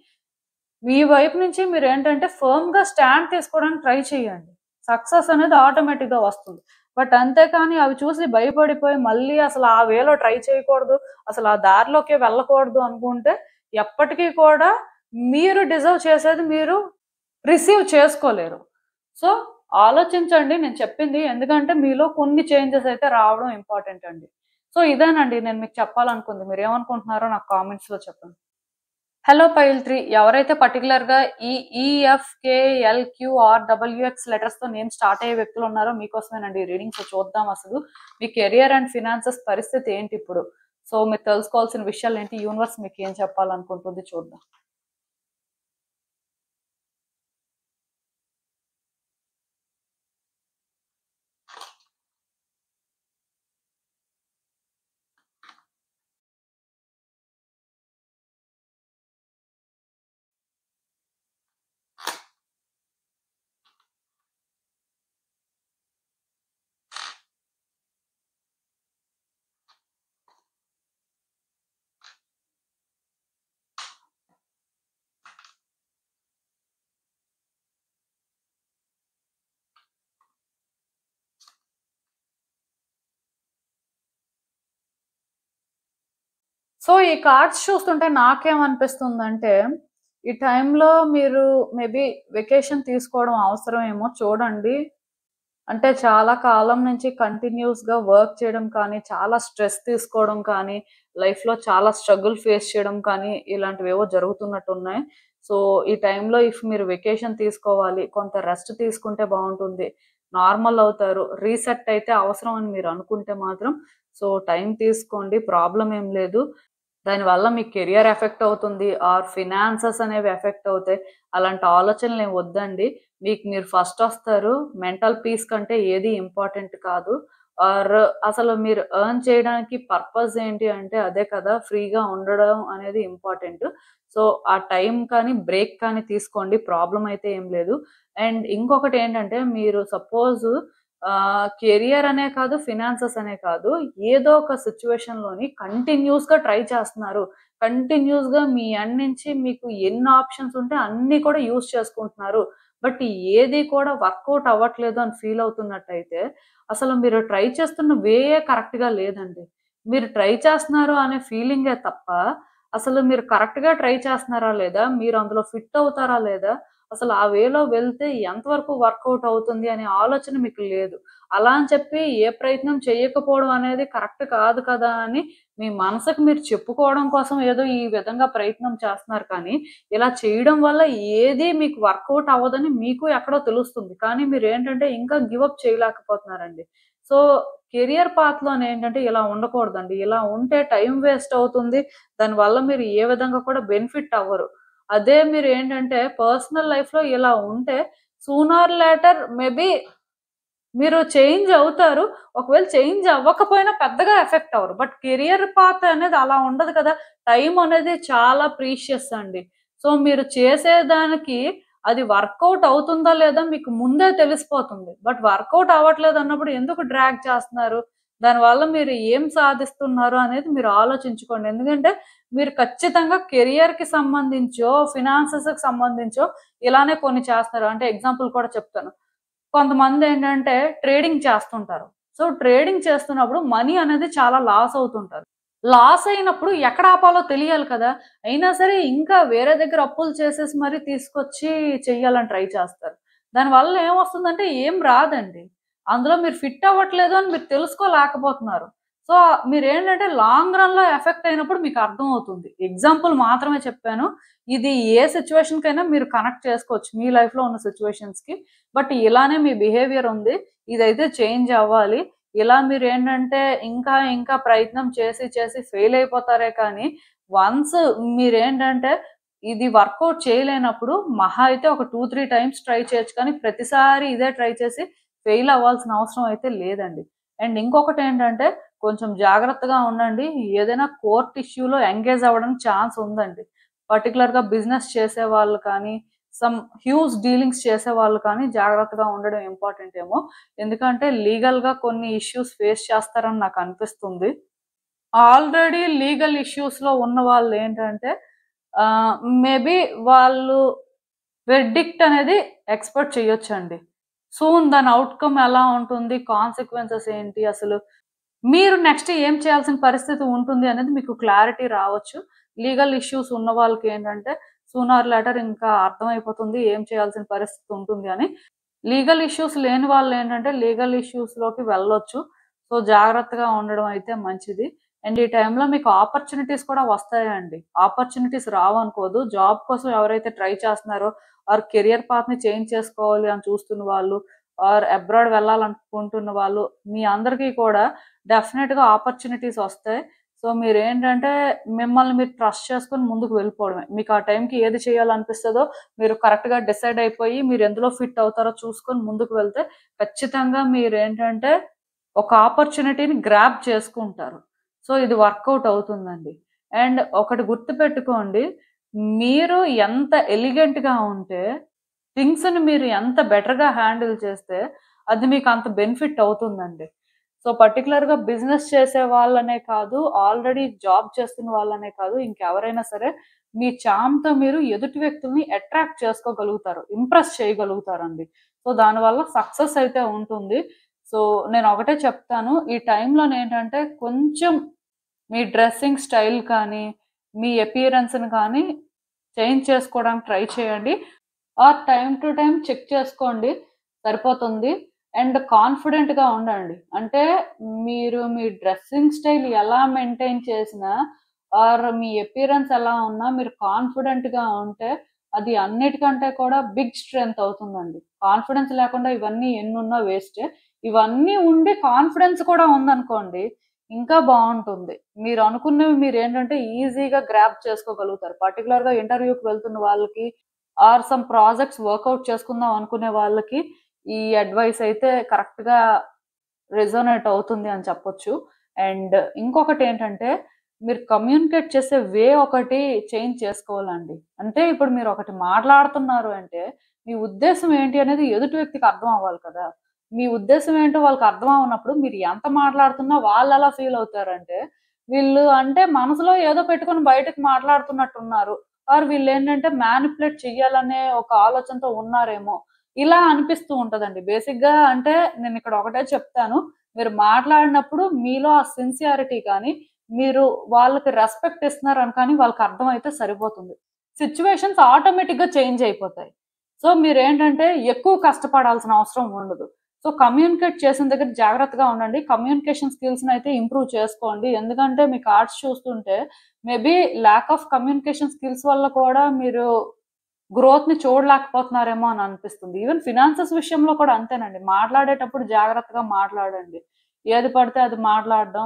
Speaker 1: మీ వైపు నుంచి మీరేంటంటే ఫర్మ్‌గా స్టాండ్ తీసుకోవడానికి ట్రై చేయండి. సక్సెస్ అనేది ఆటోమేటిక్‌గా వస్తుంది. బట్ అంతేకాని అవి చూసి భయపడిపోయి మళ్ళీ అసలు ఆ వేలో ట్రై చేయకూడదు, అసలు ఆ దారిలోకే వెళ్ళకూడదు అనుకుంటే ఎప్పటికీ కూడా మీరు డిజర్వ్ చేసేది మీరు రిసీవ్ చేసుకోలేరు. సో, ఆలోచించండి నేను చెప్పింది. ఎందుకంటే మీలో కొన్ని చేంజెస్ అయితే రావడం ఇంపార్టెంట్ అండి. సో, ఇదేనండి నేను మీకు చెప్పాలనుకుంది. మీరేమనుకుంటున్నారో నాకు కామెంట్స్‌లో చెప్పండి. హలో పైల్ 3 ఎవరైతే పర్టిక్యులర్‌గా ఈ E F, K, L, Q, R, W X లెటర్స్‌తో నేమ్ స్టార్ట్ అయ్యే వ్యక్తులున్నారో మీకోసమేనండి ఈ రీడింగ్. సో, చూద్దాం అసలు మీ కెరియర్ అండ్ ఫినాన్సెస్ పరిస్థితి ఏంటి ఇప్పుడు? సో, మీరు తెలుసుకోవాల్సిన విషయాలేంటి? యూనివర్స్ మీకేం చెప్పాలనుకుంటుంది చూద్దాం. సో, ఈ కార్డ్స్ చూస్తుంటే నాకేమనిపిస్తుందంటే, ఈ టైంలో మీరు మేబీ వెకేషన్ తీసుకోవడం అవసరమేమో చూడండి. అంటే చాలా కాలం నుంచి కంటిన్యూయస్‌గా వర్క్ చేయడం కానీ, చాలా స్ట్రెస్ తీసుకోవడం కానీ, లైఫ్‌లో చాలా స్ట్రగుల్ ఫేస్ చేయడం కానీ, ఇలాంటివేవో జరుగుతున్నట్టున్నాయి. సో, ఈ టైంలో ఇఫ్ మీరు వెకేషన్ తీసుకోవాలి, కొంత రెస్ట్ తీసుకుంటే బావుంటుంది. నార్మల్ అవుతారు. రీసెట్ అయితే అవసరం అని మీరు అనుకుంటే మాత్రం సో, టైం తీసుకోండి. ప్రాబ్లమ్ ఏం లేదు. దానివల్ల మీ కెరియర్ ఎఫెక్ట్ అవుతుంది. ఆర్ ఫినాన్సెస్ అనేవి ఎఫెక్ట్ అవుతాయి. అలాంటి ఆలోచనలేం వద్దండి. మీకు మీరు ఫస్టొస్తారు. మెంటల్ పీస్ కంటే ఏది ఇంపార్టెంట్ కాదు. ఆర్ అసలు మీరు ఎర్న్ చేయడానికి పర్పస్ ఏంటి అంటే అదే కదా! ఫ్రీగా ఉండడం అనేది ఇంపార్టెంట్. సో, ఆ టైం కానీ, బ్రేక్ కానీ తీసుకోండి. ప్రాబ్లమ్ అయితే ఏం లేదు. అండ్ ఇంకొకటేంటంటే మీరు సపోజ్ కెరియర్ అనే కాదు, ఫినాన్సెస్ అనే కాదు. ఏదో ఒక సిట్యుయేషన్‌లోని కంటిన్యూయస్‌గా ట్రై చేస్తున్నారు. కంటిన్యూయస్‌గా మీ ఎండ్ నుంచి మీకు ఎన్ని ఆప్షన్స్ ఉంటే అన్నీ కూడా యూజ్ చేసుకుంటున్నారు. బట్ ఏది కూడా వర్కౌట్ అవ్వట్లేదు అని ఫీల్ అవుతున్నట్టయితే, అసలు మీరు ట్రై చేస్తున్న వేయే కరెక్ట్‌గా లేదండి. మీరు ట్రై చేస్తున్నారు అనే ఫీలింగే తప్ప, అసలు మీరు కరెక్ట్‌గా ట్రై చేస్తున్నారా లేదా? మీరు అందులో ఫిట్ అవుతారా లేదా? అసలు ఆ వేలో వెళ్తే ఎంతవరకు వర్కౌట్ అవుతుంది అనే ఆలోచన మీకు లేదు. అలా అని చెప్పి ఏ ప్రయత్నం చేయకపోవడం అనేది కరెక్ట్ కాదు కదా అని మీ మనసుకు మీరు చెప్పుకోవడం కోసం ఏదో ఈ విధంగా ప్రయత్నం చేస్తున్నారు కానీ, ఇలా చేయడం వల్ల ఏది మీకు వర్కౌట్ అవ్వదని మీకు ఎక్కడో తెలుస్తుంది. కానీ మీరేంటంటే ఇంకా గివ్ అప్ చేయలేకపోతున్నారండి. సో, కెరియర్ పాత్‌లోనేంటంటే ఇలా ఉండకూడదండి. ఇలా ఉంటే టైం వేస్ట్ అవుతుంది. దానివల్ల మీరు ఏ విధంగా కూడా బెనిఫిట్ అవ్వరు. అదే మీరేంటంటే పర్సనల్ లైఫ్‌లో ఇలా ఉంటే సూనర్ లేటర్ మేబీ మీరు చేంజ్ అవుతారు. ఒకవేళ చేంజ్ అవ్వకపోయినా పెద్దగా ఎఫెక్ట్ అవ్వరు. బట్ కెరియర్ పాత్ అనేది అలా ఉండదు కదా! టైం అనేది చాలా ప్రీషియస్ అండి. సో, మీరు చేసేదానికి అది వర్కౌట్ అవుతుందా లేదా మీకు ముందే తెలిసిపోతుంది. బట్ వర్కౌట్ అవ్వట్లేదన్నప్పుడు ఎందుకు డ్రాగ్ చేస్తున్నారు? దానివల్ల మీరు ఏం సాధిస్తున్నారు అనేది మీరు ఆలోచించుకోండి. ఎందుకంటే మీరు ఖచ్చితంగా కెరియర్‌కి సంబంధించో, ఫినాన్సెస్‌కి సంబంధించో ఇలానే కొన్ని చేస్తారు. అంటే ఎగ్జాంపుల్ కూడా చెప్తాను. కొంతమందేంటంటే ట్రేడింగ్ చేస్తుంటారు. సో, ట్రేడింగ్ చేస్తున్నప్పుడు మనీ అనేది చాలా లాస్ అవుతుంటారు. లాస్ అయినప్పుడు ఎక్కడ ఆపాలో తెలియాలి కదా! అయినా సరే ఇంకా వేరే దగ్గర అప్పులు చేసేసి మరి తీసుకొచ్చి చెయ్యాలని ట్రై చేస్తారు. దానివల్ల ఏమొస్తుందంటే ఏం రాదండి. అందులో మీరు ఫిట్ అవ్వట్లేదు అని మీరు తెలుసుకోలేకపోతున్నారు. సో, మీరేంటంటే లాంగ్ రన్‌లో ఎఫెక్ట్ అయినప్పుడు మీకు అర్థమవుతుంది. ఎగ్జాంపుల్ మాత్రమే చెప్పాను. ఇది ఏ సిట్యుయేషన్‌కైనా మీరు కనెక్ట్ చేసుకోవచ్చు. మీ లైఫ్‌లో ఉన్న సిట్యుయేషన్స్‌కి. బట్ ఇలానే మీ బిహేవియర్ ఉంది. ఇదైతే చేంజ్ అవ్వాలి. ఇలా మీరేంటంటే ఇంకా ఇంకా ప్రయత్నం చేసి చేసి ఫెయిల్ అయిపోతారే కానీ, వన్స్ మీరేంటంటే ఇది వర్కౌట్ చేయలేనప్పుడు మహా అయితే ఒక 2, 3 టైమ్స్ ట్రై చేయొచ్చు కానీ, ప్రతిసారి ఇదే ట్రై చేసి ఫెయిల్ అవ్వాల్సిన అవసరం అయితే లేదండి. అండ్ ఇంకొకటేంటంటే కొంచెం జాగ్రత్తగా ఉండండి. ఏదైనా కోర్ట్ ఇష్యూలో ఎంగేజ్ అవ్వడానికి ఛాన్స్ ఉందండి. పర్టిక్యులర్‌గా బిజినెస్ చేసేవాళ్ళు కానీ, సమ్ హ్యూజ్ డీలింగ్స్ చేసేవాళ్ళు కానీ జాగ్రత్తగా ఉండడం ఇంపార్టెంట్ ఏమో. ఎందుకంటే లీగల్‌గా కొన్ని ఇష్యూస్ ఫేస్ చేస్తారని నాకనిపిస్తుంది. ఆల్రెడీ లీగల్ ఇష్యూస్‌లో ఉన్న వాళ్ళేంటంటే మేబీ వాళ్ళు వెర్డిక్ట్ అనేది ఎక్స్‌పెక్ట్ చేయొచ్చండి. సూన్ దాని ఔట్‌కమ్ ఎలా ఉంటుంది? కాన్సిక్వెన్సెస్ ఏంటి? అసలు మీరు నెక్స్ట్ ఏం చేయాల్సిన పరిస్థితి ఉంటుంది అనేది మీకు క్లారిటీ రావచ్చు. లీగల్ ఇష్యూస్ ఉన్న వాళ్ళకేంటంటే సూన్ ఆర్ లేటర్ ఇంకా అర్థమైపోతుంది ఏం చేయాల్సిన పరిస్థితి ఉంటుంది అని. లీగల్ ఇష్యూస్ లేని వాళ్ళేంటంటే లీగల్ ఇష్యూస్‌లోకి వెళ్ళొచ్చు. సో, జాగ్రత్తగా ఉండడం అయితే మంచిది. అండ్ ఈ టైంలో మీకు ఆపర్చునిటీస్ కూడా వస్తాయండి. ఆపర్చునిటీస్ రావనుకోదు. జాబ్ కోసం ఎవరైతే ట్రై చేస్తున్నారో ఆర్ కెరియర్ పాత్‌ని చేంజ్ చేసుకోవాలి అని చూస్తున్న వాళ్ళు ఆర్ అబ్రాడ్ వెళ్ళాలనుకుంటున్న వాళ్ళు మీ అందరికీ కూడా డెఫినిట్‌గా ఆపర్చునిటీస్ వస్తాయి. సో, మీరేంటంటే మిమ్మల్ని మీరు ట్రస్ట్ చేసుకొని ముందుకు వెళ్ళిపోవడమే. మీకు ఆ టైంకి ఏది చేయాలనిపిస్తదో మీరు కరెక్ట్‌గా డిసైడ్ అయిపోయి మీరు ఎందులో ఫిట్ అవుతారో చూసుకొని ముందుకు వెళ్తే ఖచ్చితంగా మీరేంటంటే ఒక ఆపర్చునిటీని గ్రాబ్ చేసుకుంటారు. సో, ఇది వర్కౌట్ అవుతుందండి. అండ్ ఒకటి గుర్తుపెట్టుకోండి. మీరు ఎంత ఎలిగెంట్‌గా ఉంటే థింగ్స్‌ని మీరు ఎంత బెటర్‌గా హ్యాండిల్ చేస్తే అది మీకు అంత బెనిఫిట్ అవుతుందండి. సో, పర్టిక్యులర్‌గా బిజినెస్ చేసే వాళ్ళనే కాదు, ఆల్రెడీ జాబ్ చేస్తున్న వాళ్ళనే కాదు, ఇంకెవరైనా సరే మీ చార్మ్‌తో మీరు ఎదుటి వ్యక్తుల్ని అట్రాక్ట్ చేసుకోగలుగుతారు. ఇంప్రెస్ చేయగలుగుతారండి. సో, దానివల్ల సక్సెస్ అయితే ఉంటుంది. సో, నేనొకటే చెప్తాను. ఈ టైంలోనేంటంటే కొంచెం మీ డ్రెస్సింగ్ స్టైల్ కానీ, మీ అపియరెన్స్‌ని కానీ చేంజ్ చేసుకోవడానికి ట్రై చేయండి. Or time to time check చేసుకోండి. సరిపోతుంది. అండ్ కాన్ఫిడెంట్‌గా ఉండండి. అంటే మీరు మీ డ్రెస్సింగ్ స్టైల్ ఎలా మెయింటైన్ చేసినా ఆర్ మీ అపియరెన్స్ ఎలా ఉన్నా మీరు కాన్ఫిడెంట్‌గా ఉంటే అది అన్నిటికంటే కూడా బిగ్ స్ట్రెంగ్త్ అవుతుందండి. కాన్ఫిడెన్స్ లేకుండా ఇవన్నీ ఎన్నున్నా వేస్టే. ఇవన్నీ ఉండి కాన్ఫిడెన్స్ కూడా ఉందనుకోండి ఇంకా బావుంటుంది. మీరు అనుకున్నవి మీరేంటంటే ఈజీగా గ్రాబ్ చేసుకోగలుగుతారు. పర్టిక్యులర్‌గా ఇంటర్వ్యూకి వెళ్తున్న వాళ్ళకి ఆర్ సమ్ ప్రాజెక్ట్స్ వర్కౌట్ చేసుకుందాం అనుకునే వాళ్ళకి ఈ అడ్వైస్ అయితే కరెక్ట్‌గా రెసొనేట్ అవుతుంది అని చెప్పొచ్చు. అండ్ ఇంకొకటేంటంటే మీరు కమ్యూనికేట్ చేసే వే ఒకటి చేంజ్ చేసుకోవాలండి. అంటే ఇప్పుడు మీరొకటి మాట్లాడుతున్నారు అంటే మీ ఉద్దేశ్యం ఏంటి అనేది ఎదుటి వ్యక్తికి అర్థం అవ్వాలి కదా! మీ ఉద్దేశ్యం ఏంటో వాళ్ళకి అర్థం అవ్వనప్పుడు మీరు ఎంత మాట్లాడుతున్నా వాళ్ళెలా ఫీల్ అవుతారంటే, వీళ్ళు అంటే మనసులో ఏదో పెట్టుకొని బయటకి మాట్లాడుతున్నట్టున్నారు. ఆర్ వీళ్ళేంటంటే మ్యానిప్యులేట్ చెయ్యాలనే ఒక ఆలోచనతో ఉన్నారేమో! ఇలా అనిపిస్తూ ఉంటదండి. బేసిక్‌గా అంటే నేనిక్కడ ఒకటే చెప్తాను. మీరు మాట్లాడినప్పుడు మీలో ఆ సిన్సియారిటీ కానీ, మీరు వాళ్ళకి రెస్పెక్ట్ ఇస్తున్నారని కానీ వాళ్ళకి అర్థమైతే సరిపోతుంది. సిట్యుయేషన్స్ ఆటోమేటిక్‌గా చేంజ్ అయిపోతాయి. సో, మీరేంటంటే ఎక్కువ కష్టపడాల్సిన అవసరం ఉండదు. సో, కమ్యూనికేట్ చేసిన దగ్గర జాగ్రత్తగా ఉండండి. కమ్యూనికేషన్ స్కిల్స్‌నయితే ఇంప్రూవ్ చేసుకోండి. ఎందుకంటే మీ కార్డ్స్ చూస్తుంటే maybe lack of communication skills వల్ల కూడా మీరు గ్రోత్‌ని చూడలేకపోతున్నారేమో అని అనిపిస్తుంది. ఈవెన్ ఫినాన్సెస్ విషయంలో కూడా అంతేనండి. మాట్లాడేటప్పుడు జాగ్రత్తగా మాట్లాడండి. ఏది పడితే అది మాట్లాడడం,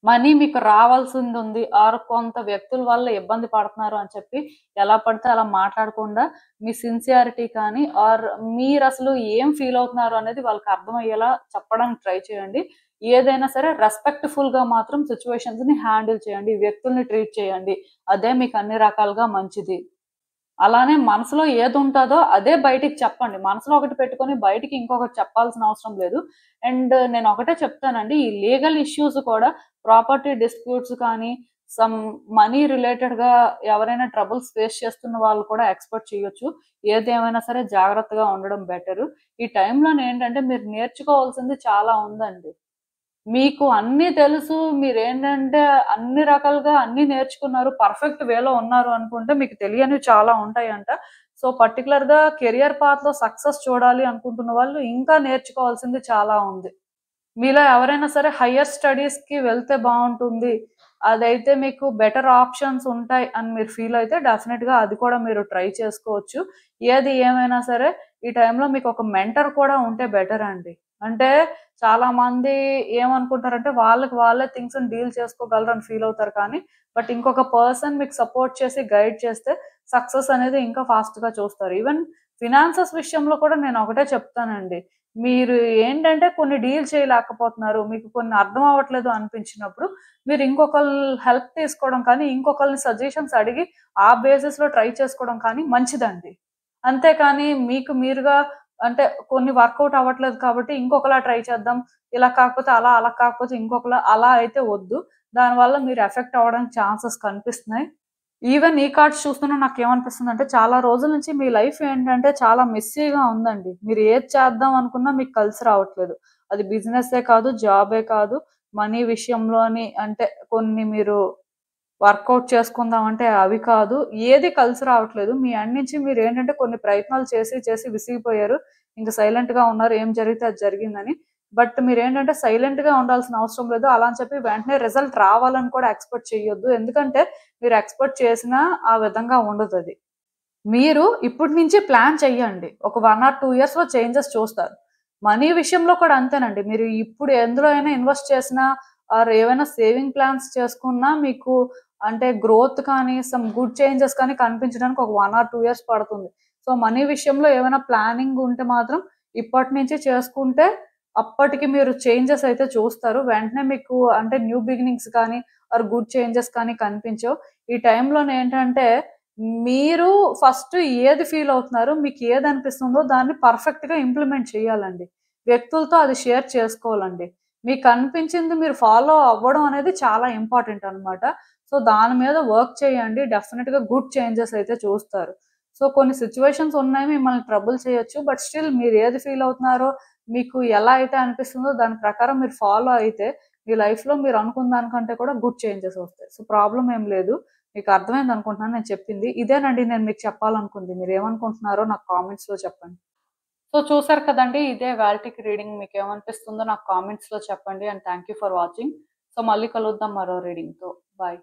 Speaker 1: మనీ మీకు రావాల్సిందుంది ఆర్ కొంత వ్యక్తుల వల్ల ఇబ్బంది పడుతున్నారు అని చెప్పి ఎలా పడితే అలా మాట్లాడకుండా మీ సిన్సియారిటీ కానీ ఆర్ మీరసలు ఏం ఫీల్ అవుతున్నారు అనేది వాళ్ళకి అర్థమయ్యేలా చెప్పడానికి ట్రై చేయండి. ఏదైనా సరే రెస్పెక్ట్‌ఫుల్‌గా మాత్రం సిట్యుయేషన్స్‌ని హ్యాండిల్ చేయండి. వ్యక్తుల్ని ట్రీట్ చేయండి. అదే మీకు అన్ని రకాలుగా మంచిది. అలానే మనసులో ఏదుంటాదో అదే బయటికి చెప్పండి. మనసులో ఒకటి పెట్టుకొని బయటికి ఇంకొకటి చెప్పాల్సిన అవసరం లేదు. అండ్ నేనొకటే చెప్తానండి. ఈ లీగల్ ఇష్యూస్ కూడా ప్రాపర్టీ డిస్ప్యూట్స్ కానీ, సమ్ మనీ రిలేటెడ్‌గా ఎవరైనా ట్రబుల్స్ ఫేస్ చేస్తున్న వాళ్ళు కూడా ఎక్స్‌పెక్ట్ చేయొచ్చు. ఏదేమైనా సరే జాగ్రత్తగా ఉండడం బెటరు. ఈ టైంలోనేంటంటే మీరు నేర్చుకోవాల్సింది చాలా ఉందండి. మీకు అన్నీ తెలుసు. మీరేంటంటే అన్ని రకాలుగా అన్నీ నేర్చుకున్నారు. పర్ఫెక్ట్ వేలో ఉన్నారు అనుకుంటే మీకు తెలియనివి చాలా ఉంటాయంట. సో, పర్టిక్యులర్‌గా కెరియర్ పాత్‌లో సక్సెస్ చూడాలి అనుకుంటున్న వాళ్ళు ఇంకా నేర్చుకోవాల్సింది చాలా ఉంది. మీలో ఎవరైనా సరే హైయర్ స్టడీస్‌కి వెళ్తే బావుంటుంది. అదైతే మీకు బెటర్ ఆప్షన్స్ ఉంటాయి అని మీరు ఫీల్ అయితే డెఫినిట్‌గా అది కూడా మీరు ట్రై చేసుకోవచ్చు. ఏది ఏమైనా సరే ఈ టైంలో మీకు ఒక మెంటర్ కూడా ఉంటే బెటర్ అండి. అంటే చాలా మంది ఏమనుకుంటారంటే వాళ్ళకి వాళ్ళే థింగ్స్ డీల్ చేసుకోగలరు అని ఫీల్ అవుతారు, కానీ బట్ ఇంకొక పర్సన్ మీకు సపోర్ట్ చేసి గైడ్ చేస్తే సక్సెస్ అనేది ఇంకా ఫాస్ట్ గా చూస్తారు. ఈవెన్ ఫినాన్సెస్ విషయంలో కూడా నేను ఒకటే చెప్తానండి. మీరు ఏంటంటే కొన్ని డీల్ చేయలేకపోతున్నారు, మీకు కొన్ని అర్థం అవ్వట్లేదు అనిపించినప్పుడు మీరు ఇంకొకళ్ళ హెల్ప్ తీసుకోవడం కానీ, ఇంకొకళ్ళని సజెషన్స్ అడిగి ఆ బేసిస్ లో ట్రై చేసుకోవడం కానీ మంచిదండి. అంతేకాని మీకు మీరుగా అంటే కొన్ని వర్కౌట్ అవ్వట్లేదు కాబట్టి ఇంకొకలా ట్రై చేద్దాం, ఇలా కాకపోతే అలా, అలా కాకపోతే ఇంకొకలా, అలా అయితే వద్దు. దానివల్ల మీరు ఎఫెక్ట్ అవ్వడానికి ఛాన్సెస్ కనిపిస్తున్నాయి. ఈవెన్ ఈ కార్డ్స్ చూస్తున్నా నాకేమనిపిస్తుందంటే, చాలా రోజుల నుంచి మీ లైఫ్ ఏంటంటే చాలా మెస్సీగా ఉందండి. మీరు ఏది చేద్దాం అనుకున్నా మీకు కలిసి రావట్లేదు. అది బిజినెస్సే కాదు, జాబే కాదు, మనీ విషయంలోని అంటే కొన్ని మీరు వర్కౌట్ చేసుకుందాం అంటే అవి కాదు. ఏది కలిసి రావట్లేదు. మీ ఎండ్ నుంచి మీరేంటంటే కొన్ని ప్రయత్నాలు చేసి, చేసి విసిగిపోయారు. ఇంక సైలెంట్‌గా ఉన్నారు. ఏం జరిగితే అది జరిగిందని. బట్ మీరేంటంటే సైలెంట్‌గా ఉండాల్సిన అవసరం లేదు. అలా అని చెప్పి వెంటనే రిజల్ట్ రావాలని కూడా ఎక్స్‌పెక్ట్ చేయొద్దు. ఎందుకంటే మీరు ఎక్స్‌పెక్ట్ చేసినా ఆ విధంగా ఉండదది. మీరు ఇప్పటి నుంచి ప్లాన్ చెయ్యండి. ఒక 1 ఆర్ 2 ఇయర్స్‌లో చేంజెస్ చూస్తారు. మనీ విషయంలో కూడా అంతేనండి. మీరు ఇప్పుడు ఎందులో అయినా ఇన్వెస్ట్ చేసినా ఆర్ ఏవైనా సేవింగ్ ప్లాన్స్ చేసుకున్నా మీకు అంటే గ్రోత్ కానీ, సమ్ గుడ్ చేంజెస్ కానీ కనిపించడానికి ఒక 1 ఆర్ 2 ఇయర్స్ పడుతుంది. సో, మనీ విషయంలో ఏమైనా ప్లానింగ్ ఉంటే మాత్రం ఇప్పటి నుంచి చేసుకుంటే అప్పటికి మీరు చేంజెస్ అయితే చూస్తారు. వెంటనే మీకు అంటే న్యూ బిగినింగ్స్ కానీ ఆర్ గుడ్ చేంజెస్ కానీ కనిపించవు. ఈ టైంలోనేంటంటే మీరు ఫస్ట్ ఏది ఫీల్ అవుతున్నారో, మీకు ఏదనిపిస్తుందో దాన్ని పర్ఫెక్ట్‌గా ఇంప్లిమెంట్ చేయాలండి. వ్యక్తులతో అది షేర్ చేసుకోవాలండి. మీకనిపించింది మీరు ఫాలో అవ్వడం అనేది చాలా ఇంపార్టెంట్ అనమాట. సో, దాని మీద వర్క్ చేయండి. డెఫినిట్‌గా గుడ్ చేంజెస్ అయితే చూస్తారు. సో, కొన్ని సిట్యుయేషన్స్ ఉన్నాయి మిమ్మల్ని ట్రబుల్ చేయొచ్చు. బట్ స్టిల్ మీరు ఏది ఫీల్ అవుతున్నారో, మీకు ఎలా అయితే అనిపిస్తుందో దాని ప్రకారం మీరు ఫాలో అయితే, మీ లైఫ్‌లో మీరు అనుకున్న దానికంటే కూడా గుడ్ చేంజెస్ వస్తాయి. సో, ప్రాబ్లమ్ ఏం లేదు. మీకు అర్థమైంది అనుకుంటున్నాను నేను చెప్పింది. ఇదేనండి నేను మీకు చెప్పాలనుకుంది. మీరేమనుకుంటున్నారో నాకు కామెంట్స్‌లో చెప్పండి. సో, చూసారు కదండీ! ఇదే వాల్టిక్ రీడింగ్. మీకేమనిపిస్తుందో నాకు కామెంట్స్‌లో చెప్పండి. And thank you for watching. So, మళ్ళీ కలుద్దాం మరో రీడింగ్‌తో. బాయ్.